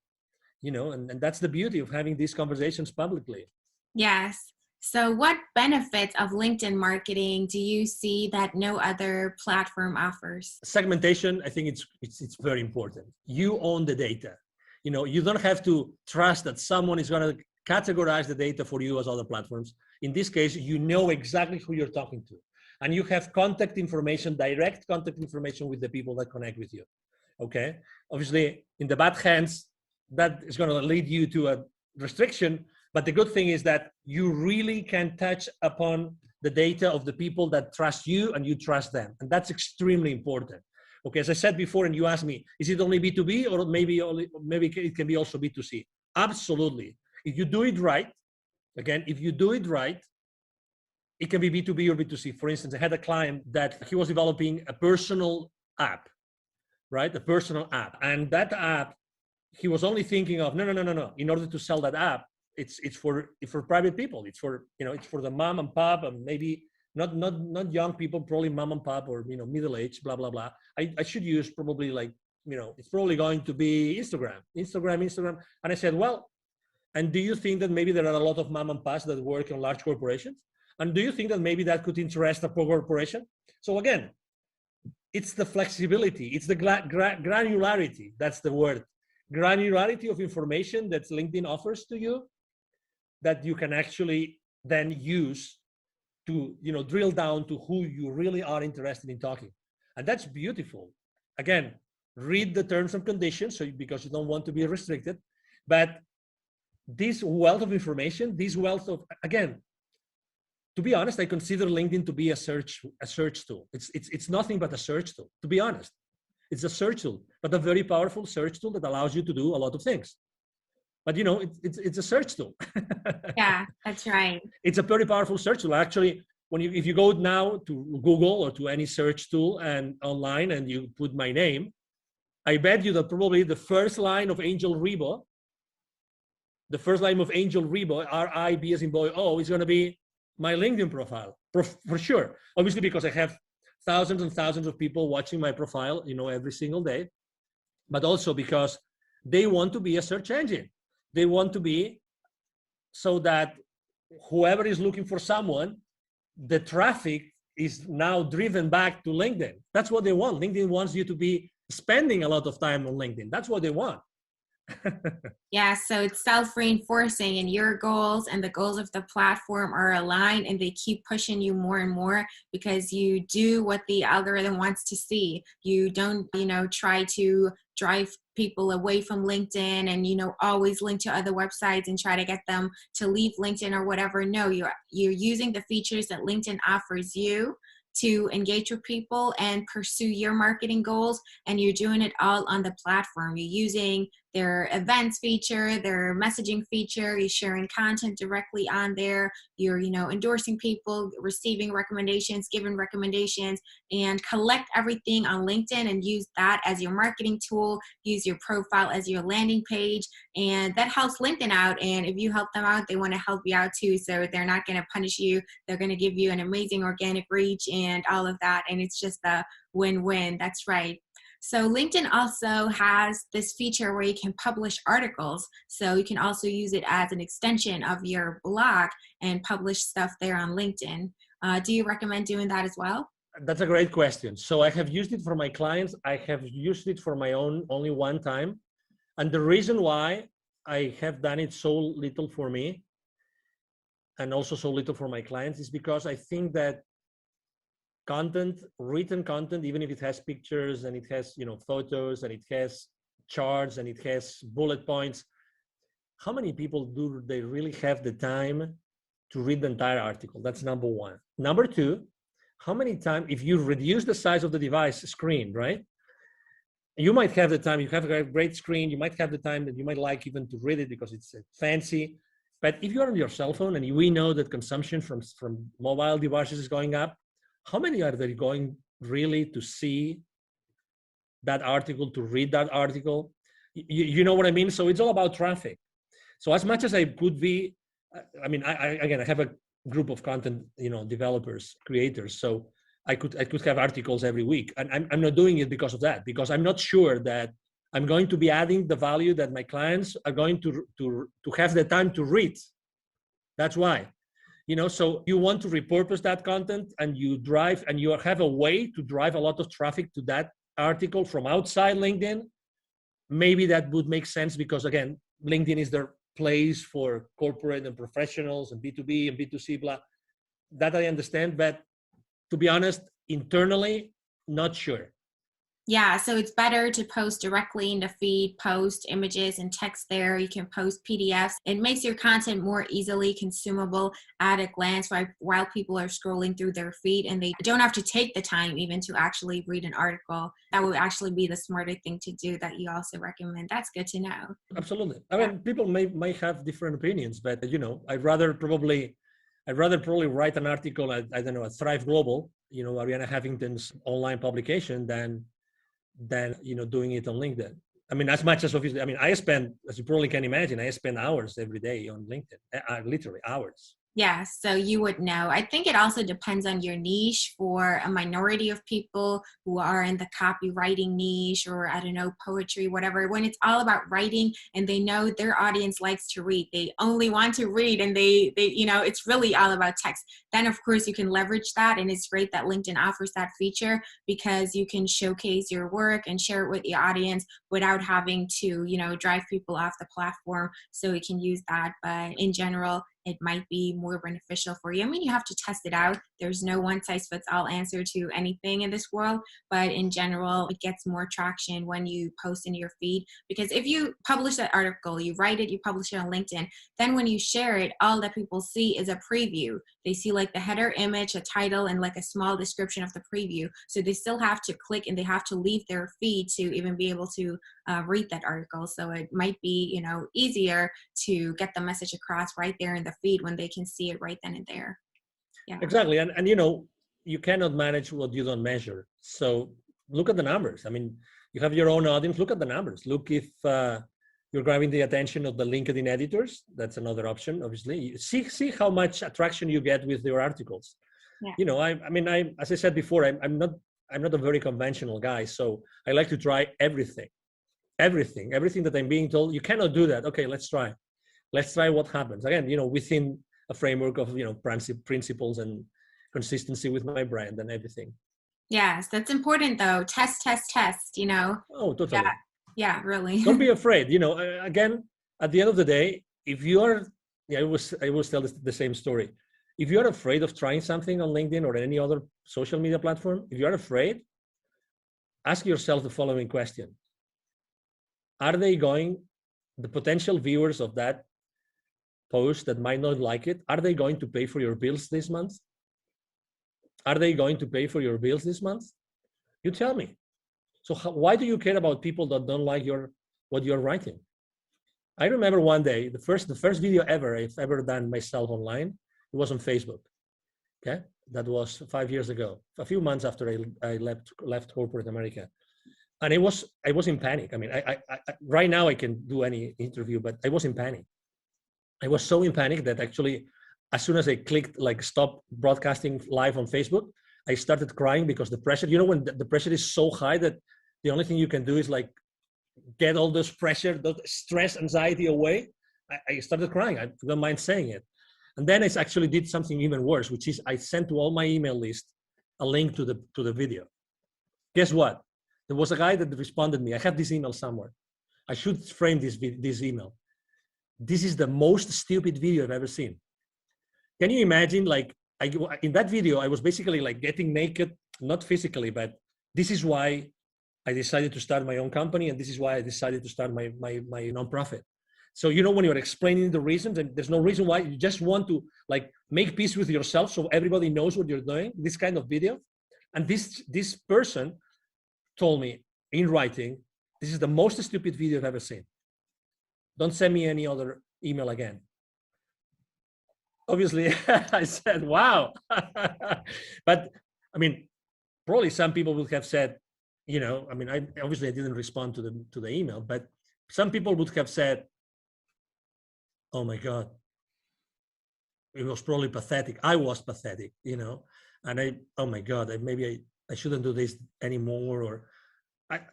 Speaker 1: And that's the beauty of having these conversations publicly.
Speaker 3: Yes. So what benefits of LinkedIn marketing do you see that no other platform offers?
Speaker 1: Segmentation, I think it's very important. You own the data. You don't have to trust that someone is going to categorize the data for you as other platforms. In this case, you know exactly who you're talking to. And you have contact information, direct contact information with the people that connect with you. Okay? Obviously, in the bad hands, that is going to lead you to a restriction. But the good thing is that you really can touch upon the data of the people that trust you and you trust them. And that's extremely important. Okay, as I said before, and you asked me, is it only B2B or maybe it can be also B2C? Absolutely. If you do it right, Again, if you do it right, it can be B2B or B2C. For instance, I had a client that he was developing a personal app, right? A personal app. And that app, he was only thinking of, no. In order to sell that app, it's for private people. It's for, it's for the mom and pop, and maybe not young people, probably mom and pop, or, middle age, blah, blah, blah. I should use probably like, it's probably going to be Instagram. And I said, well, and do you think that maybe there are a lot of mom and pops that work in large corporations? And do you think that maybe that could interest a corporation? So again, it's the flexibility, it's the granularity, that's the word. Granularity of information that LinkedIn offers to you that you can actually then use to, drill down to who you really are interested in talking. And that's beautiful. Again, read the terms and conditions, because you don't want to be restricted. But this wealth of information, again, to be honest, I consider LinkedIn to be a search tool. It's nothing but a search tool, to be honest. It's a search tool, but a very powerful search tool that allows you to do a lot of things. But it's a search tool.
Speaker 3: Yeah, that's right.
Speaker 1: It's a very powerful search tool. Actually, if you go now to Google or to any search tool and online and you put my name, I bet you that probably the first line of Angel Ribo, R-I-B as in boy, O, is going to be my LinkedIn profile, for sure. Obviously, because I have thousands and thousands of people watching my profile, every single day, but also because they want to be a search engine. They want to be so that whoever is looking for someone, the traffic is now driven back to LinkedIn. That's what they want. LinkedIn wants you to be spending a lot of time on LinkedIn. That's what they want.
Speaker 3: Yeah, so it's self-reinforcing, and your goals and the goals of the platform are aligned, and they keep pushing you more and more because you do what the algorithm wants to see. You don't, try to drive people away from LinkedIn and, always link to other websites and try to get them to leave LinkedIn or whatever. No, you're using the features that LinkedIn offers you to engage with people and pursue your marketing goals, and you're doing it all on the platform. You're using their events feature, their messaging feature, you're sharing content directly on there, you're endorsing people, receiving recommendations, giving recommendations, and collect everything on LinkedIn and use that as your marketing tool, use your profile as your landing page, and that helps LinkedIn out. And if you help them out, they want to help you out too, so they're not going to punish you. They're going to give you an amazing organic reach and all of that, and it's just a win-win. That's right. So LinkedIn also has this feature where you can publish articles. So you can also use it as an extension of your blog and publish stuff there on LinkedIn. Do you recommend doing that as well?
Speaker 1: That's a great question. So I have used it for my clients. I have used it for my own only one time. And the reason why I have done it so little for me and also so little for my clients is because I think that written content, even if it has pictures and it has, photos and it has charts and it has bullet points, how many people do they really have the time to read the entire article? That's number one. Number two, how many times, if you reduce the size of the device screen, right? You might have the time, you have a great screen, you might have the time that you might like even to read it because it's fancy. But if you're on your cell phone, and we know that consumption from mobile devices is going up, how many are they going really to see that article, to read that article? You know what I mean? So it's all about traffic. So as much as I could be, I have a group of content, developers, creators. So I could have articles every week, and I'm not doing it because of that, because I'm not sure that I'm going to be adding the value that my clients are going to have the time to read. That's why. So you want to repurpose that content, and you have a way to drive a lot of traffic to that article from outside LinkedIn. Maybe that would make sense because, again, LinkedIn is their place for corporate and professionals and B2B and B2C, blah. That I understand, but to be honest, internally, not sure.
Speaker 3: Yeah, so it's better to post directly in the feed, post images and text there. You can post PDFs. It makes your content more easily consumable at a glance while people are scrolling through their feed, and they don't have to take the time even to actually read an article. That would actually be the smarter thing to do that you also recommend. That's good to know.
Speaker 1: Absolutely. I mean, people may have different opinions, but I'd rather probably write an article at, I don't know, at Thrive Global, Ariana Huffington's online publication than doing it on LinkedIn. I mean, as much as obviously, I mean, I spend, as you probably can imagine, I spend hours every day on LinkedIn, literally hours.
Speaker 3: Yeah, so you would know. I think it also depends on your niche. For a minority of people who are in the copywriting niche, or I don't know, poetry, whatever, when it's all about writing and they know their audience likes to read, they only want to read, and they it's really all about text. Then of course you can leverage that, and it's great that LinkedIn offers that feature because you can showcase your work and share it with the audience without having to, drive people off the platform. So you can use that, but in general, it might be more beneficial for you. I mean, you have to test it out. There's no one size fits all answer to anything in this world, but in general, it gets more traction when you post in your feed, because if you publish that article, you write it, you publish it on LinkedIn, then when you share it, all that people see is a preview. They see like the header image, a title, and like a small description of the preview. So they still have to click and they have to leave their feed to even be able to read that article. So it might be, easier to get the message across right there in the feed when they can see it right then and there. Yeah.
Speaker 1: Exactly. And you cannot manage what you don't measure. So look at the numbers. I mean, you have your own audience. Look at the numbers. Look if you're grabbing the attention of the LinkedIn editors. That's another option, obviously. See how much attraction you get with your articles. Yeah. As I said before, I'm not a very conventional guy. So I like to try everything that I'm being told. You cannot do that. Okay, let's try what happens. Again, within a framework of, principles and consistency with my brand and everything.
Speaker 3: Yes, that's important though. Test.
Speaker 1: Oh, totally.
Speaker 3: Yeah, really.
Speaker 1: Don't be afraid. Again, at the end of the day, if you are, I always tell the same story. If you are afraid of trying something on LinkedIn or any other social media platform, if you are afraid, ask yourself the following question. Are the potential viewers of that post that might not like it, are they going to pay for your bills this month? Are they going to pay for your bills this month? You tell me. So why do you care about people that don't like what you're writing? I remember one day, the first video I've ever done myself online, it was on Facebook. Okay, that was 5 years ago, a few months after I left corporate America. And I was in panic. I mean, I right now I can do any interview, but I was in panic. I was so in panic that actually, as soon as I clicked like stop broadcasting live on Facebook, I started crying because the pressure, when the pressure is so high that the only thing you can do is like get all this pressure, that stress, anxiety away. I started crying. I don't mind saying it. And then I actually did something even worse, which is I sent to all my email list a link to the video. Guess what? There was a guy that responded to me. I have this email somewhere. I should frame this email. This is the most stupid video I've ever seen. Can you imagine? Like in that video, I was basically like getting naked, not physically, but this is why I decided to start my own company, and this is why I decided to start my nonprofit. So when you're explaining the reasons, and there's no reason why, you just want to like make peace with yourself, so everybody knows what you're doing. This kind of video, and this person told me in writing, this is the most stupid video I've ever seen. Don't send me any other email again. Obviously, I said, wow. But I mean, probably some people would have said, I didn't respond to the email, but some people would have said, oh my God, it was probably pathetic. I was pathetic, and oh my God, maybe I shouldn't do this anymore. Or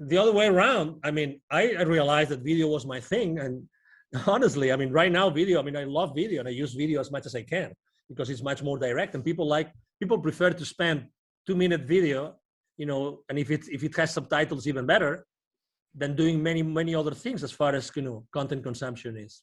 Speaker 1: the other way around. I mean, I realized that video was my thing. And honestly, I mean, right now video, I love video and I use video as much as I can because it's much more direct, and people prefer to spend 2-minute video, and if it has subtitles, even better than doing many, many other things as far as, content consumption is.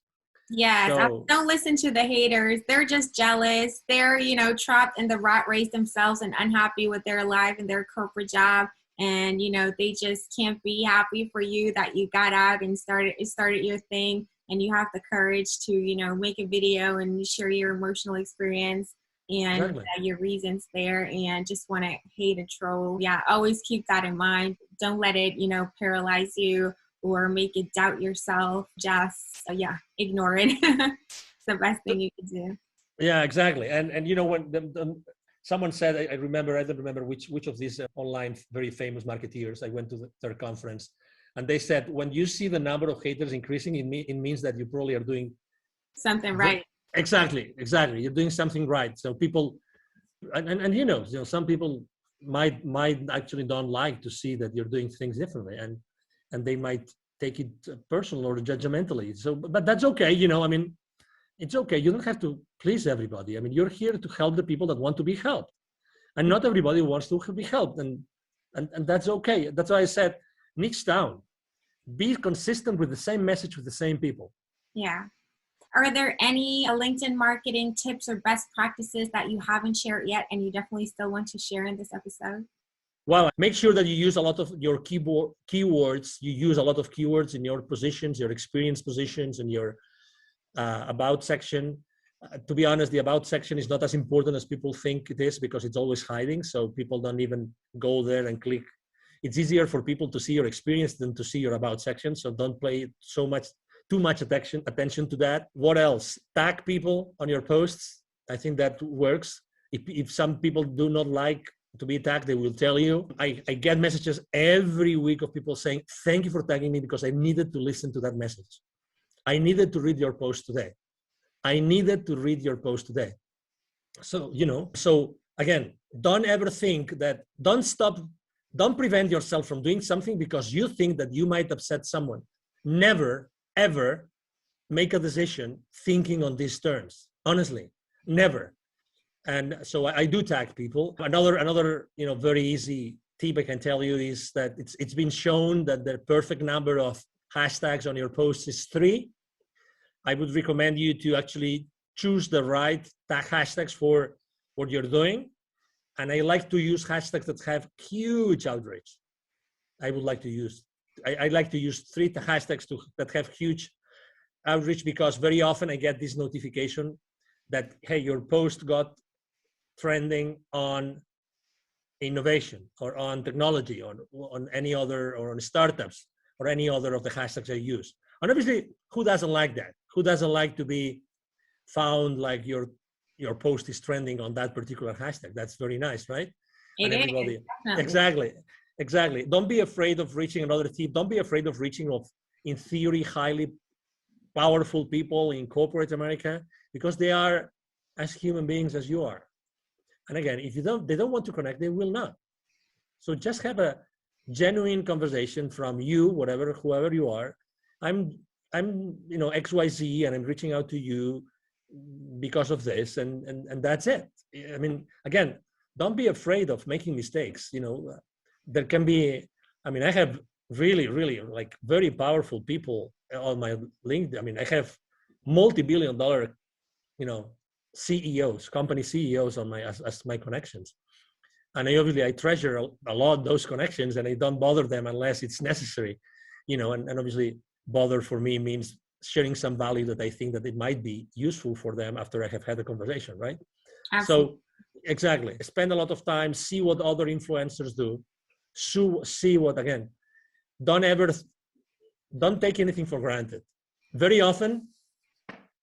Speaker 3: Yes, so, don't listen to the haters. They're just jealous. They're, trapped in the rat race themselves and unhappy with their life and their corporate job. and they just can't be happy for you that you got out and started your thing, and you have the courage to make a video and share your emotional experience and
Speaker 1: Exactly.
Speaker 3: your reasons there, and just want to hate a troll. Yeah, always keep that in mind. Don't let it paralyze you or make you doubt yourself. Just ignore it. It's the best thing you can do.
Speaker 1: Yeah, exactly. And when someone said, I remember, I don't remember which of these online very famous marketeers, I went to their conference, and they said, when you see the number of haters increasing, it means that you probably are doing
Speaker 3: something right.
Speaker 1: Exactly. You're doing something right. So people, and some people might actually don't like to see that you're doing things differently, and they might take it personal or judgmentally. So, but that's okay. It's okay. You don't have to please everybody. You're here to help the people that want to be helped, and not everybody wants to be helped, and that's okay. That's why I said, niche down, be consistent with the same message with the same people.
Speaker 3: Yeah. Are there any LinkedIn marketing tips or best practices that you haven't shared yet and you definitely still want to share in this episode?
Speaker 1: Well, make sure that you use a lot of your keywords. You use a lot of keywords in your positions, your experience positions, and your about section. To be honest, the about section is not as important as people think it is, because it's always hiding. So people don't even go there and click. It's easier for people to see your experience than to see your about section. So don't pay too much attention to that. What else? Tag people on your posts. I think that works. If some people do not like to be tagged, they will tell you. I get messages every week of people saying, thank you for tagging me, because I needed to listen to that message. I needed to read your post today. So, again, don't ever think that, don't prevent yourself from doing something because you think that you might upset someone. Never, ever make a decision thinking on these terms. Honestly, never. And so I do tag people. Another very easy tip I can tell you is that it's been shown that the perfect number of hashtags on your posts is 3. I would recommend you to actually choose the right tag hashtags for what you're doing. And I like to use hashtags that have huge outreach. I like to use 3 hashtags that have huge outreach, because very often I get this notification that, hey, your post got trending on innovation or on technology or on any other, or on startups or any other of the hashtags I use. And obviously, who doesn't like that? Who doesn't like to be found like your post is trending on that particular hashtag? That's very nice, right?
Speaker 3: It is,
Speaker 1: definitely. Exactly. Don't be afraid of reaching another tip. Don't be afraid of reaching in theory, highly powerful people in corporate America, because they are as human beings as you are. And again, if they don't want to connect, they will not. So just have a genuine conversation from you, whoever you are. I'm XYZ, and I'm reaching out to you because of this, and that's it. Again, don't be afraid of making mistakes. There can be, I have really, really like very powerful people on my LinkedIn. I have multi-billion-dollar, CEOs, company CEOs on as my connections. And I treasure a lot those connections, and I don't bother them unless it's necessary, and obviously bother for me means sharing some value that I think that it might be useful for them after I have had a conversation, right? Absolutely. So exactly, spend a lot of time, see what other influencers do, see what, again, don't take anything for granted. Very often,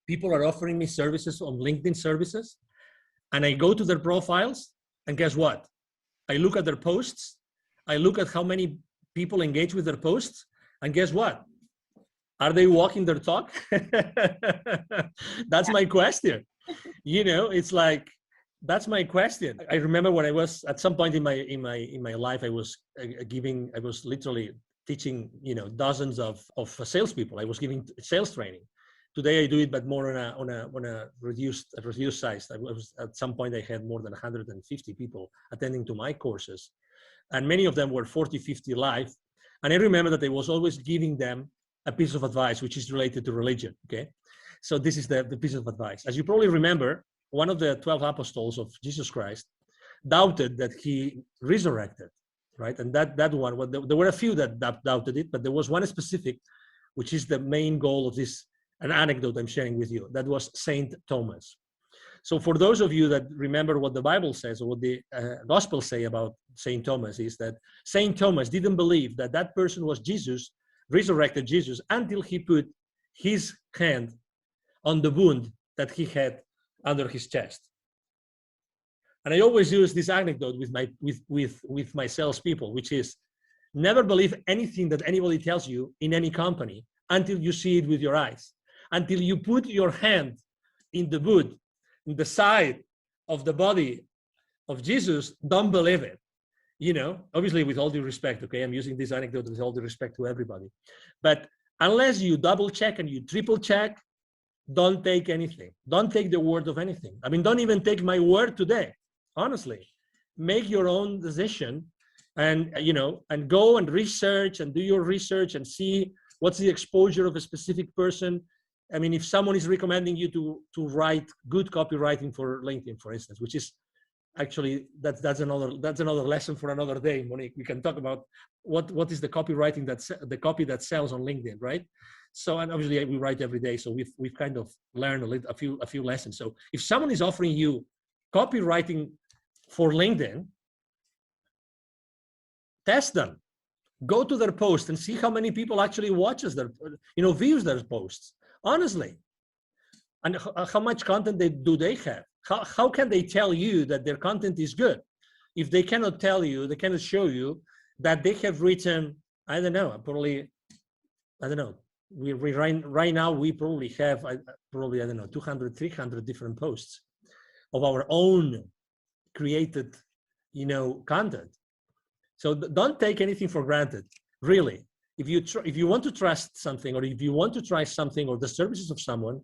Speaker 1: people are offering me services on LinkedIn services, and I go to their profiles, and guess what? I look at their posts, I look at how many people engage with their posts, and guess what? Are they walking their talk? That's my question. It's like, that's my question. I remember when I was at some point in my life, I was literally teaching, dozens of salespeople. I was giving sales training. Today I do it, but more on a reduced size. At some point I had more than 150 people attending to my courses, and many of them were 40, 50 live. And I remember that I was always giving them a piece of advice which is related to religion. Okay, so this is the piece of advice. As you probably remember, one of the 12 apostles of Jesus Christ doubted that he resurrected. right? And that one, well, there were a few that doubted it, but there was one specific, which is the main goal of this, an anecdote I'm sharing with you. That was Saint Thomas. So for those of you that remember what the Bible says, or what the Gospels say about Saint Thomas, is that Saint Thomas didn't believe that that person was Jesus, resurrected Jesus, until he put his hand on the wound that he had under his chest. And I always use this anecdote with my salespeople, which is never believe anything that anybody tells you in any company until you see it with your eyes, until you put your hand in the wound, in the side of the body of Jesus. Don't believe it. You know, obviously with all due respect, okay, I'm using this anecdote with all due respect to everybody. But unless you double check and you triple check, don't take anything. Don't take the word of anything. I mean, don't even take my word today. Honestly, make your own decision, and and go and research and do your research and see what's the exposure of a specific person. I mean, if someone is recommending you to write good copywriting for LinkedIn, for instance, which is actually that's another lesson for another day, Monique. We can talk about what is the copywriting the copy that sells on LinkedIn, right? So, and obviously we write every day, so we've kind of learned a few lessons. So if someone is offering you copywriting for LinkedIn, test them. Go to their post and see how many people actually watches their, views their posts. Honestly, and how much content do they have? How can they tell you that their content is good if they cannot tell you, they cannot show you that they have written, I don't know, we right now we probably have 200, 300 different posts of our own created, content. So don't take anything for granted, really. If you want to trust something, or if you want to try something or the services of someone,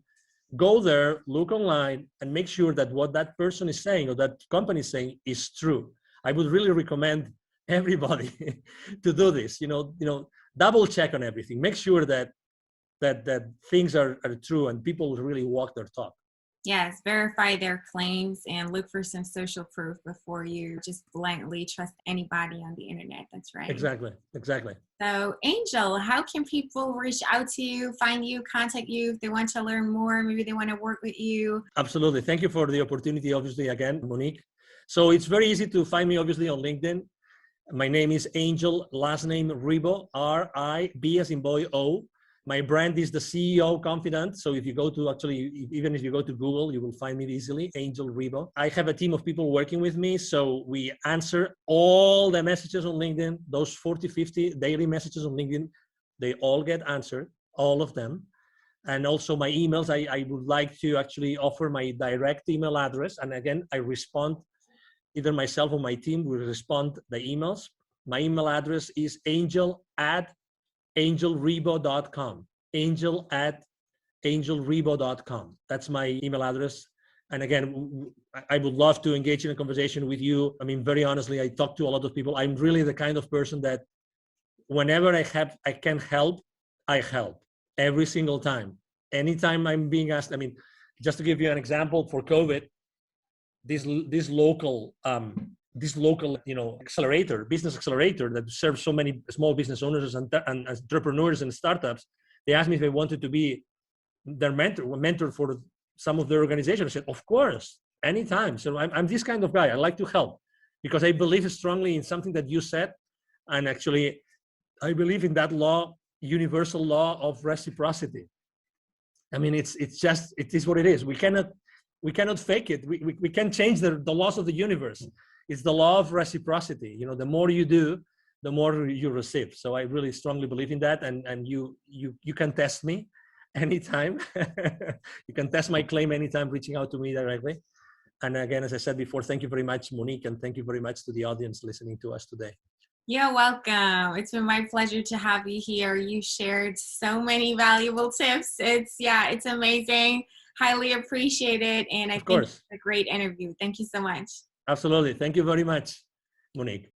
Speaker 1: go there, look online, and make sure that what that person is saying or that company is saying is true. I would really recommend everybody to do this. Double check on everything. Make sure that things are true and people really walk their talk.
Speaker 3: Yes, verify their claims and look for some social proof before you just blindly trust anybody on the internet. That's right.
Speaker 1: Exactly.
Speaker 3: So, Angel, how can people reach out to you, find you, contact you if they want to learn more? Maybe they want to work with you.
Speaker 1: Absolutely. Thank you for the opportunity, obviously, again, Monique. So it's very easy to find me, obviously, on LinkedIn. My name is Angel, last name Ribo, R-I-B as in boy, O. My brand is the CEO Confidant. So if you go to even if you go to Google, you will find me easily, Angel Ribo. I have a team of people working with me. So we answer all the messages on LinkedIn, those 40, 50 daily messages on LinkedIn, they all get answered, all of them. And also my emails, I would like to actually offer my direct email address. And again, I respond, either myself or my team will respond the emails. My email address is angel@angelribo.com. angel@angelribo.com. That's my email address. And again, I would love to engage in a conversation with you. I mean, very honestly, I talk to a lot of people. I'm really the kind of person that whenever I can help, I help every single time. Anytime I'm being asked, I mean, just to give you an example, for COVID, this local business accelerator that serves so many small business owners and entrepreneurs and startups, they asked me if I wanted to be their mentor for some of their organization. I said, of course, anytime. So I'm this kind of guy. I like to help because I believe strongly in something that you said. And actually, I believe in that law, universal law of reciprocity. I mean, it is what it is. We cannot fake it. We can't change the laws of the universe. It's the law of reciprocity. The more you do, the more you receive. So I really strongly believe in that. And you can test me anytime. You can test my claim anytime, reaching out to me directly. And again, as I said before, thank you very much, Monique, and thank you very much to the audience listening to us today.
Speaker 3: You're welcome. It's been my pleasure to have you here. You shared so many valuable tips. It's amazing. Highly appreciate it. And I think it's a great interview. Thank you so much.
Speaker 1: Absolutely. Thank you very much, Monique.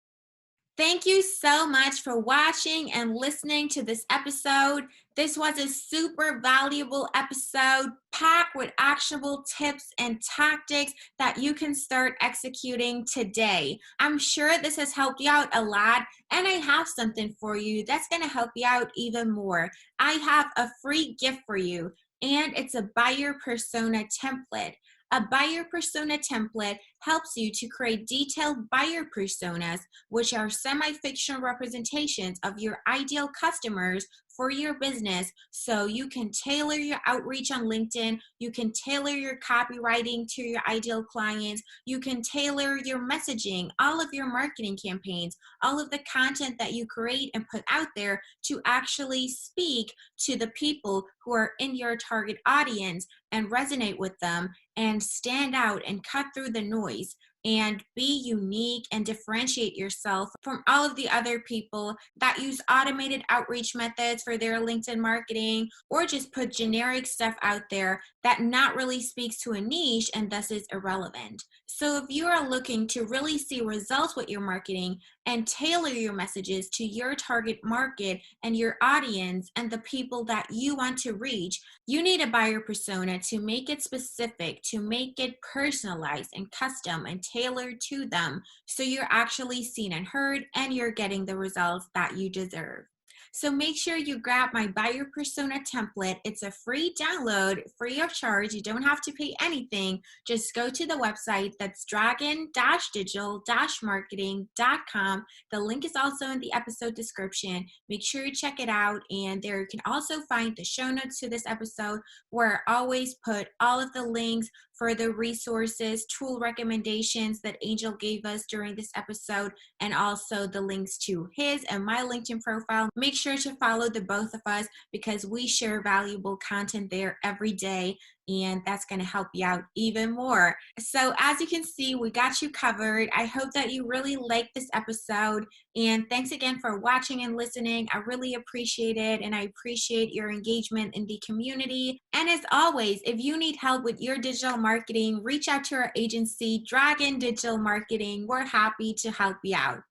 Speaker 3: Thank you so much for watching and listening to this episode. This was a super valuable episode packed with actionable tips and tactics that you can start executing today. I'm sure this has helped you out a lot, and I have something for you that's going to help you out even more. I have a free gift for you, and it's a buyer persona template. A buyer persona template helps you to create detailed buyer personas, which are semi-fictional representations of your ideal customers for your business, so you can tailor your outreach on LinkedIn, you can tailor your copywriting to your ideal clients, you can tailor your messaging, all of your marketing campaigns, all of the content that you create and put out there to actually speak to the people who are in your target audience and resonate with them and stand out and cut through the noise and be unique and differentiate yourself from all of the other people that use automated outreach methods for their LinkedIn marketing, or just put generic stuff out there that not really speaks to a niche and thus is irrelevant. So if you are looking to really see results with your marketing and tailor your messages to your target market and your audience and the people that you want to reach, you need a buyer persona to make it specific, to make it personalized and custom and tailored to them, so you're actually seen and heard and you're getting the results that you deserve. So make sure you grab my buyer persona template. It's a free download, free of charge. You don't have to pay anything. Just go to the website. That's dragon-digital-marketing.com. The link is also in the episode description. Make sure you check it out. And there you can also find the show notes to this episode, where I always put all of the links for the resources, tool recommendations that Angel gave us during this episode, and also the links to his and my LinkedIn profile. Make sure to follow the both of us, because we share valuable content there every day, and that's going to help you out even more. So as you can see, we got you covered. I hope that you really liked this episode, and thanks again for watching and listening. I really appreciate it, and I appreciate your engagement in the community. And as always, if you need help with your digital marketing, reach out to our agency, Dragon Digital Marketing. We're happy to help you out.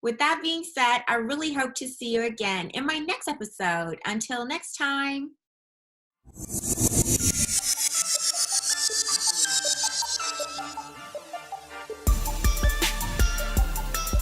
Speaker 3: With that being said, I really hope to see you again in my next episode. Until next time.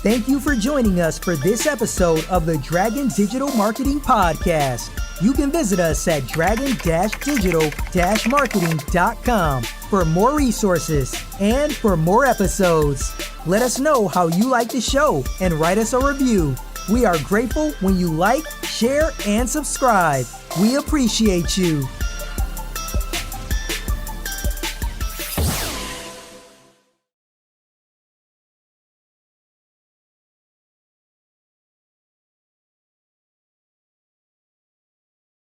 Speaker 2: Thank you for joining us for this episode of the Dragon Digital Marketing Podcast. You can visit us at dragon-digital-marketing.com for more resources and for more episodes. Let us know how you like the show and write us a review. We are grateful when you like, share, and subscribe. We appreciate you.